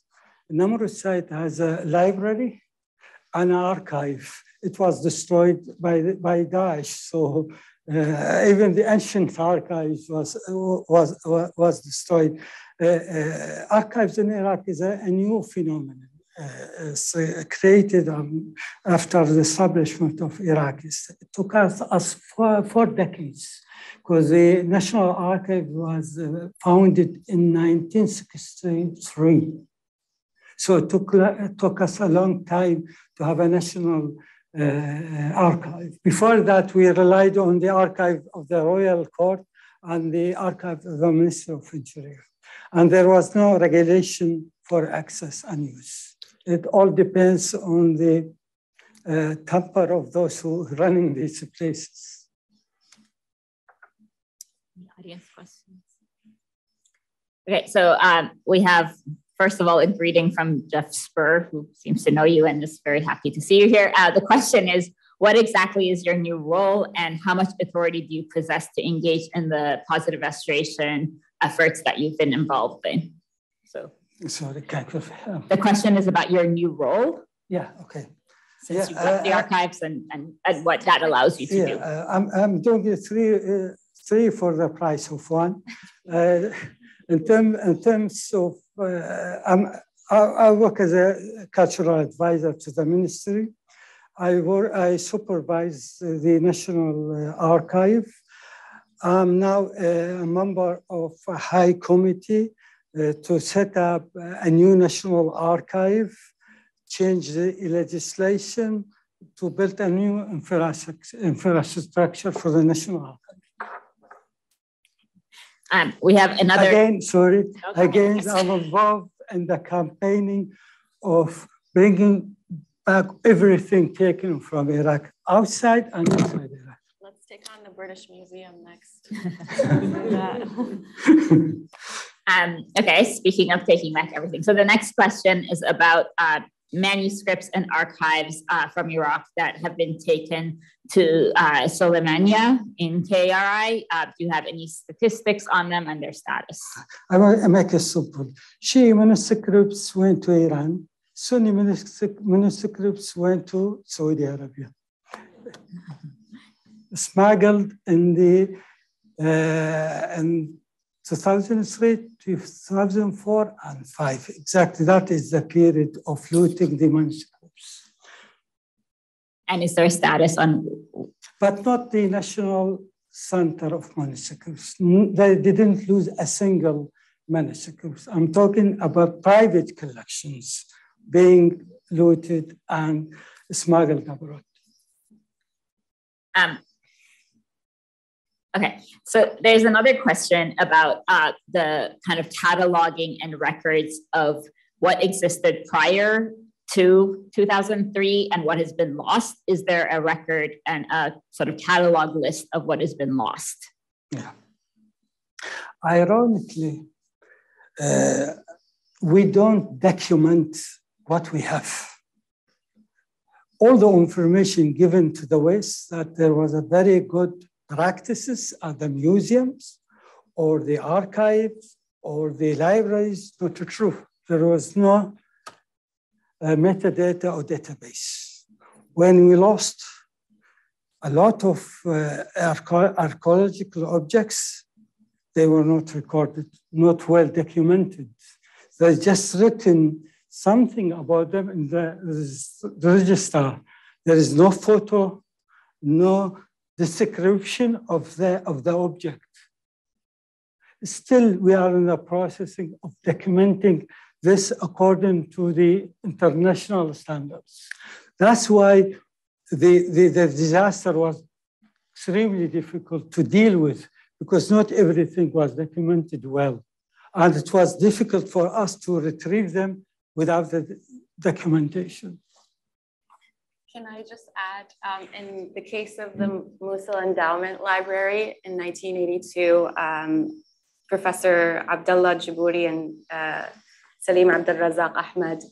The Namrud site has a library and an archive. It was destroyed by Daesh, so even the ancient archives was destroyed. Archives in Iraq is a new phenomenon. It's created after the establishment of Iraqis. It took us 4 decades because the National Archive was founded in 1963. So it took us a long time to have a national archive. Before that, we relied on the archive of the Royal Court and the archive of the Ministry of Interior. And there was no regulation for access and use. It all depends on the temper of those who are running these places. Audience questions. Okay, so we have, first of all, a greeting from Jeff Spur, who seems to know you and is very happy to see you here. The question is, what exactly is your new role and how much authority do you possess to engage in the positive restoration efforts that you've been involved in? So. Sorry, the question is about your new role. Yeah, okay. Since you left the archives and what that allows you to do. I'm doing three for the price of one. In terms of, I work as a cultural advisor to the ministry, I supervise the National Archive. I'm now a member of a high committee to set up a new National Archive, change the legislation to build a new infrastructure for the National Archive. We have another. Again, sorry. Okay. Again, I'm involved in the campaigning of bringing back everything taken from Iraq, outside and inside Iraq. Let's take on the British Museum next. Okay, speaking of taking back everything. So the next question is about manuscripts and archives from Iraq that have been taken to Soleimania in KRI. Do you have any statistics on them and their status? I make it simple. Shia manuscripts went to Iran. Sunni manuscripts went to Saudi Arabia. Smuggled in 2003, 2004, and 2005. Exactly, that is the period of looting the manuscripts. And is there a status on? But not the National Center of Manuscripts. They didn't lose a single manuscript. I'm talking about private collections being looted and smuggled abroad. Okay, so there's another question about the kind of cataloging and records of what existed prior to 2003 and what has been lost. Is there a record and a sort of catalog list of what has been lost? Yeah. Ironically, we don't document what we have. All the information given to the West that there was a very good practices at the museums or the archives or the libraries, not true. There was no metadata or database. When we lost a lot of archaeological objects, they were not recorded, not well documented. They just written something about them in the register. There is no photo, no description of the object. Still, we are in the processing of documenting this according to the international standards. That's why the disaster was extremely difficult to deal with, because not everything was documented well. And it was difficult for us to retrieve them without the documentation. Can I just add, in the case of the Mosul Endowment Library in 1982, Professor Abdullah Jabouri and Salim Abdulrazak Ahmed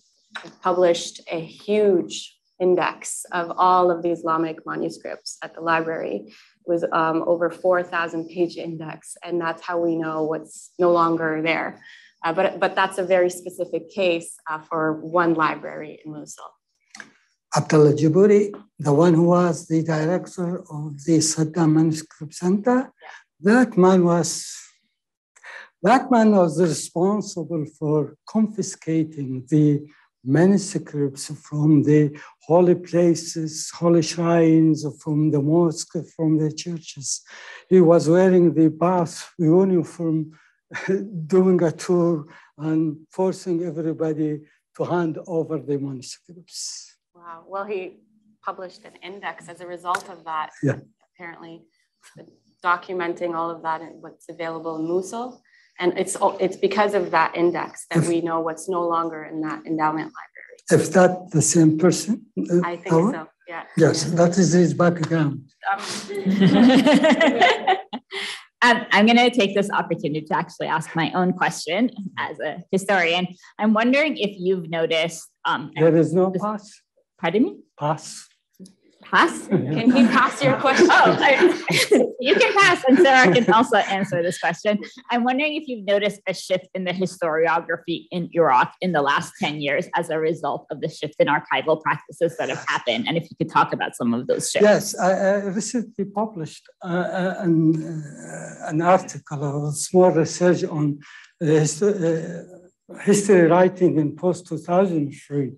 published a huge index of all of the Islamic manuscripts at the library. It was over 4,000 page index, and that's how we know what's no longer there. But that's a very specific case for one library in Mosul. Abdullah Jabouri, the one who was the director of the Saddam Manuscript Center, that man was responsible for confiscating the manuscripts from the holy places, holy shrines, from the mosque, from the churches. He was wearing the bath uniform, doing a tour and forcing everybody to hand over the manuscripts. Wow. Well, he published an index as a result of that, apparently, documenting all of that and what's available in Mosul. And it's because of that index that we know what's no longer in that endowment library. If that the same person? I think so, yeah. Yes, that is his background. I'm going to take this opportunity to actually ask my own question as a historian. I'm wondering if you've noticed... there is no pass. Pardon me? Pass. Pass? Can he pass your question? You can pass, and Sarah can also answer this question. I'm wondering if you've noticed a shift in the historiography in Iraq in the last 10 years as a result of the shift in archival practices that have happened, and if you could talk about some of those shifts. Yes, I recently published an article, a small research on history writing in post-2003.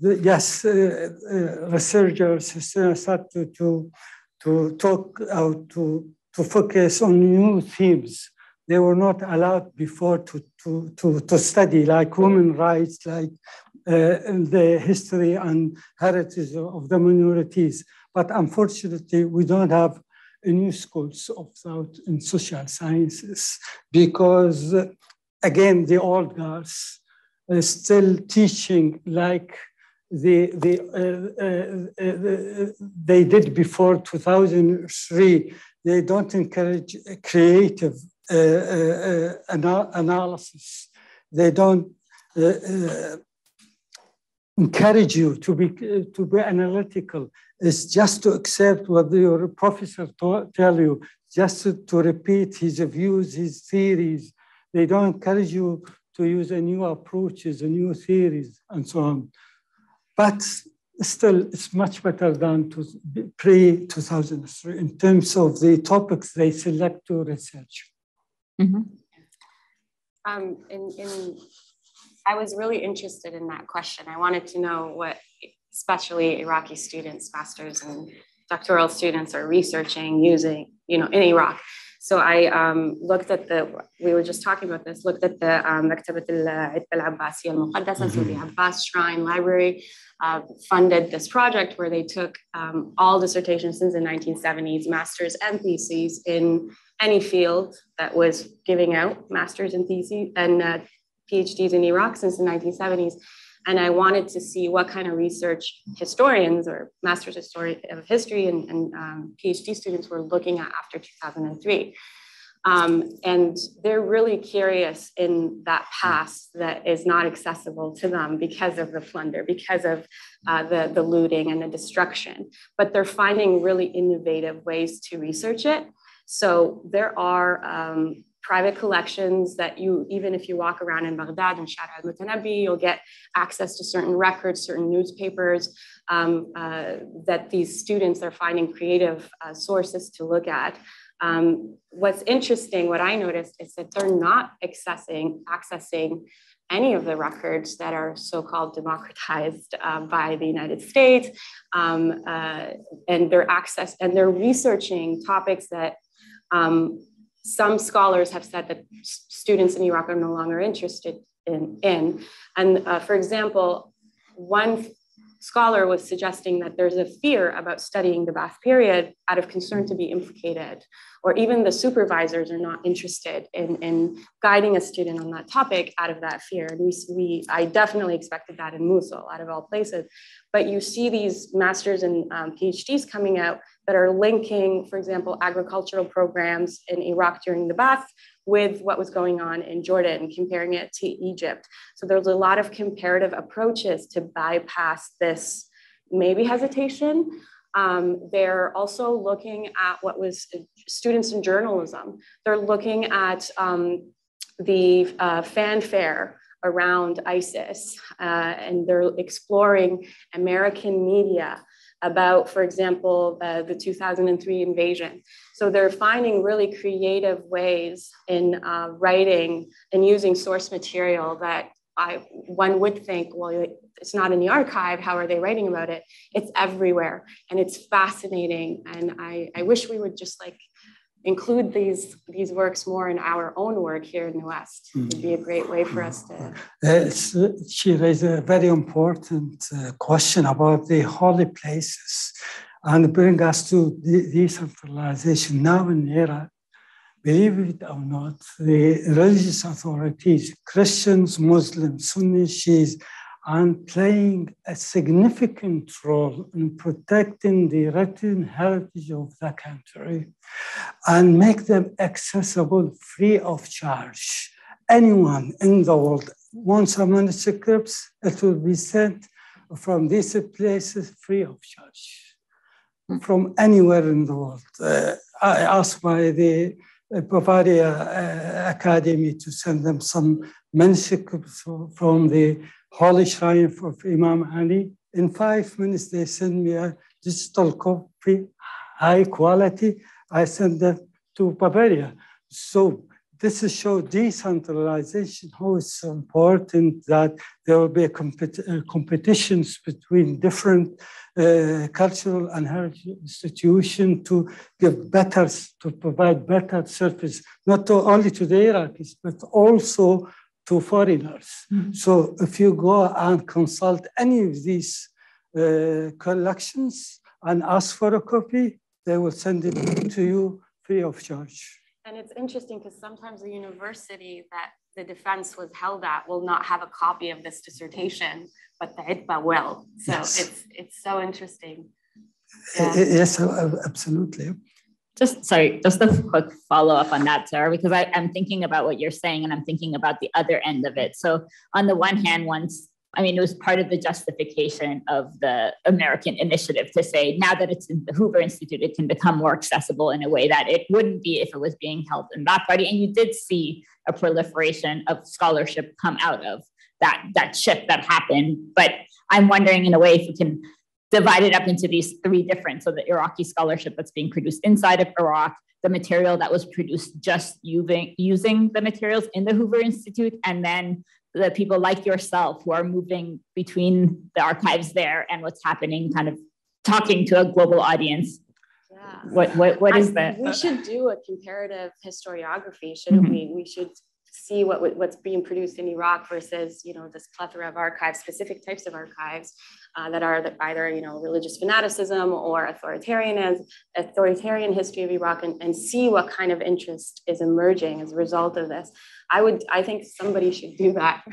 yes, researchers started to talk out to focus on new themes. They were not allowed before to study, like women's rights, like the history and heritage of the minorities. But unfortunately, we don't have new schools of thought in social sciences because, again, the old guys are still teaching like they did before 2003. They don't encourage creative analysis. They don't encourage you to be analytical. It's just to accept what your professor tell you, just to repeat his views, his theories. They don't encourage you to use a new approaches, a new theories, and so on. But still, it's much better than pre-2003 in terms of the topics they select to research. Mm-hmm. I was really interested in that question. I wanted to know what, especially Iraqi students, master's and doctoral students are researching using, in Iraq. So I looked at we were just talking about this, looked at the Maktabat al-Abbasiyya al-Muqaddasa, so the Abbas Shrine Library funded this project where they took all dissertations since the 1970s, masters and theses in any field that was giving out masters and theses and PhDs in Iraq since the 1970s. And I wanted to see what kind of research historians or master's of history and PhD students were looking at after 2003. And they're really curious in that past that is not accessible to them because of the plunder, because of the looting and the destruction. But they're finding really innovative ways to research it. So there are private collections that even if you walk around in Baghdad and Shara al-Mutanabbi, you'll get access to certain records, certain newspapers that these students are finding creative sources to look at. What's interesting, what I noticed is that they're not accessing any of the records that are so-called democratized by the United States, and they're researching topics that some scholars have said that students in Iraq are no longer interested in. And for example, one scholar was suggesting that there's a fear about studying the Ba'ath period out of concern to be implicated, or even the supervisors are not interested in guiding a student on that topic out of that fear. And I definitely expected that in Mosul, out of all places. But you see these masters and PhDs coming out that are linking, for example, agricultural programs in Iraq during the Ba'ath with what was going on in Jordan, comparing it to Egypt. So there's a lot of comparative approaches to bypass this maybe hesitation. They're also looking at what was students in journalism. They're looking at the fanfare around ISIS, and they're exploring American media about, for example, the 2003 invasion. So they're finding really creative ways in writing and using source material that one would think, well, it's not in the archive, how are they writing about it? It's everywhere, and it's fascinating. And I wish we would just include these works more in our own work here in the West. It would be a great way for us to... She raised a very important question about the holy places and bring us to decentralization. Now in Iraq, believe it or not, the religious authorities, Christians, Muslims, Sunni, Shiites, and playing a significant role in protecting the written heritage of the country and make them accessible free of charge. Anyone in the world wants a manuscript, it will be sent from these places free of charge, from anywhere in the world. I asked by the Bavaria Academy to send them some manuscripts from the Holy Shrine of Imam Ali. In 5 minutes, they send me a digital copy, high quality. I send them to Bavaria. So this is show decentralization, how it's important that there will be a competitions between different cultural and heritage institutions to provide better service, not only to the Iraqis, but also to foreigners. Mm-hmm. So if you go and consult any of these collections and ask for a copy, they will send it to you free of charge. And it's interesting because sometimes the university that the defense was held at will not have a copy of this dissertation, but the ITBA will. So yes. It's so interesting. Yeah. Yes, absolutely. Just a quick follow-up on that, Sarah, because I'm thinking about what you're saying and I'm thinking about the other end of it. So on the one hand, it was part of the justification of the American initiative to say, now that it's in the Hoover Institute, it can become more accessible in a way that it wouldn't be if it was being held in that body. And you did see a proliferation of scholarship come out of that shift that happened. But I'm wondering, in a way, if you can divide it up into these three different, so the Iraqi scholarship that's being produced inside of Iraq, the material that was produced just using the materials in the Hoover Institute, and then the people like yourself who are moving between the archives there and what's happening, kind of talking to a global audience. Yeah. What is that? We should do a comparative historiography, shouldn't we? We should see what's being produced in Iraq versus, this plethora of archives, specific types of archives that are either, religious fanaticism or authoritarian history of Iraq, and see what kind of interest is emerging as a result of this. I think somebody should do that.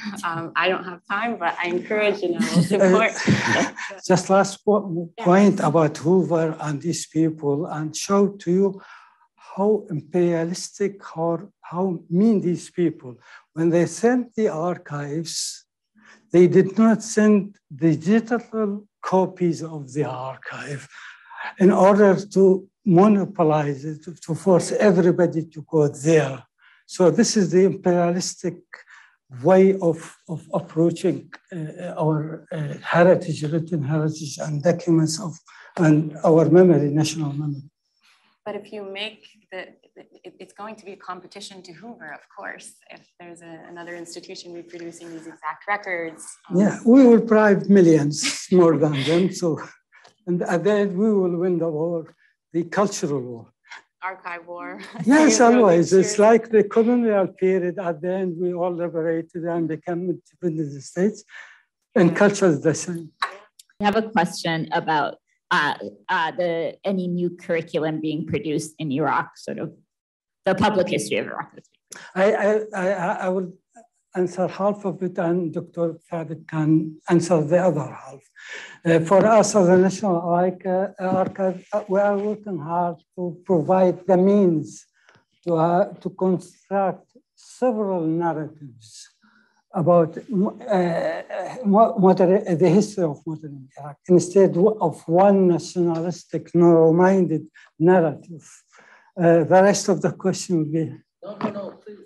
I don't have time, but I encourage, support. Just last point about Hoover and these people, and show to you how imperialistic, how mean these people. When they sent the archives, they did not send digital copies of the archive in order to monopolize it, to force everybody to go there. So this is the imperialistic way of approaching our heritage, written heritage and documents and our memory, national memory. But if you make it's going to be a competition to Hoover, of course, if there's another institution reproducing these exact records. Yeah, we will bribe millions more than them. So, and at the end, we will win the war, the cultural war. Archive war. Yes, always. It's like the colonial period. At the end, we all liberated and became independent states, and culture is the same. I have a question about any new curriculum being produced in Iraq, sort of the public history of Iraq. I will answer half of it, and Dr. Thabit can answer the other half. For us as a National Archive, we are working hard to provide the means to construct several narratives about the history of modern Iraq, instead of one nationalistic, narrow-minded narrative. The rest of the question will be... No, please.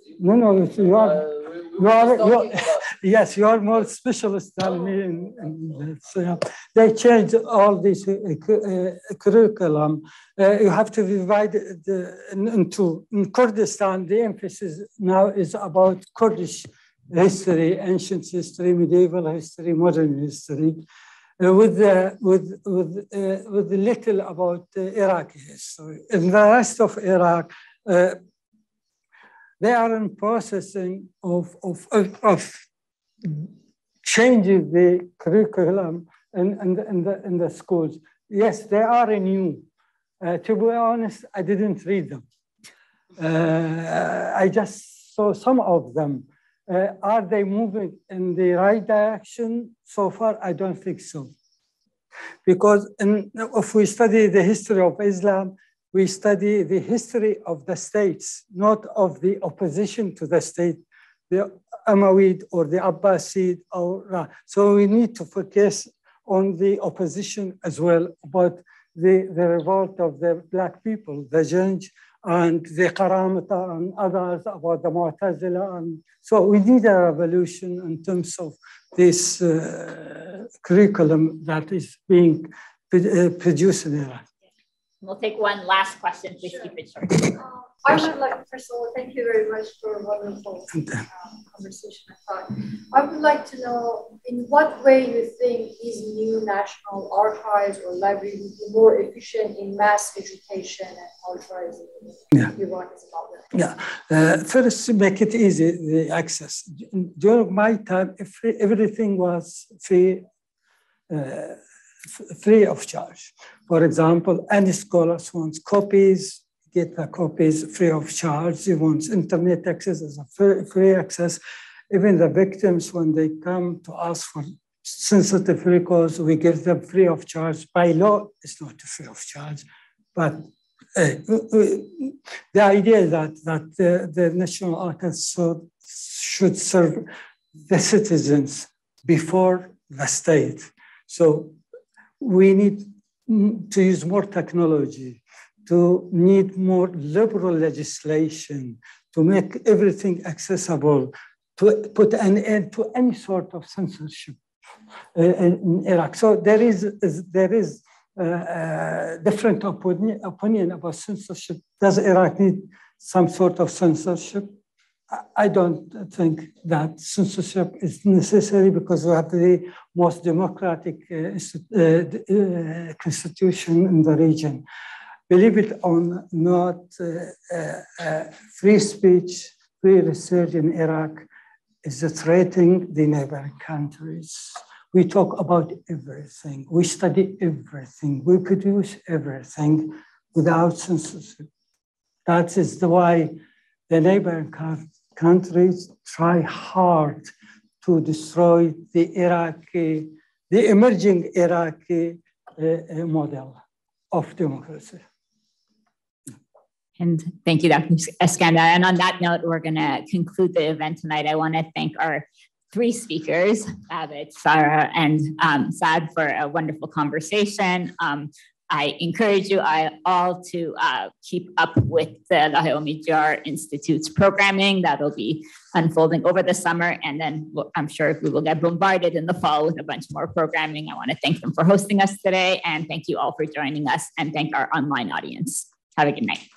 Yes, you are more specialist than me in that. They changed all this curriculum. You have to divide it into... In Kurdistan, the emphasis now is about Kurdish history, ancient history, medieval history, modern history, with little about Iraqi history. In the rest of Iraq, they are in processing of changing the curriculum in the schools. Yes, they are new. To be honest, I didn't read them. I just saw some of them. Are they moving in the right direction? So far, I don't think so. Because if we study the history of Islam, we study the history of the states, not of the opposition to the state, the Umayyad or the Abbasid. So we need to focus on the opposition as well, about the revolt of the Black people, the Janj, and the Karamata and others, about the Mu'tazila. And so we need a revolution in terms of this curriculum that is being produced in Iraq. We'll take one last question. Please keep it short. I would like, first of all, thank you very much for a wonderful conversation. I would like to know in what way you think these new national archives or libraries would be more efficient in mass education and culturalizing Iraq as a model. Yeah, first to make it easy, the access. During my time, everything was free of charge. For example, any scholar wants copies, get the copies free of charge. He wants internet access as a free access. Even the victims, when they come to ask for sensitive records, we give them free of charge. By law, it's not free of charge. But the idea that the National Archives should serve the citizens before the state. So we need to use more technology, to need more liberal legislation, to make everything accessible, to put an end to any sort of censorship in Iraq. So there is different opinion about censorship. Does Iraq need some sort of censorship? I don't think that censorship is necessary because we have the most democratic constitution in the region. Believe it or not, free speech, free research in Iraq is threatening the neighboring countries. We talk about everything. We study everything. We produce everything without censorship. That is why the neighboring countries try hard to destroy the emerging Iraqi model of democracy. And thank you, Dr. Eskander. And on that note, we're going to conclude the event tonight. I want to thank our three speakers, Abid, Sara, and Saad, for a wonderful conversation. I encourage you all to keep up with the Elahé Omidyar Institute's programming. That'll be unfolding over the summer. And then I'm sure we will get bombarded in the fall with a bunch more programming. I want to thank them for hosting us today. And thank you all for joining us, and thank our online audience. Have a good night.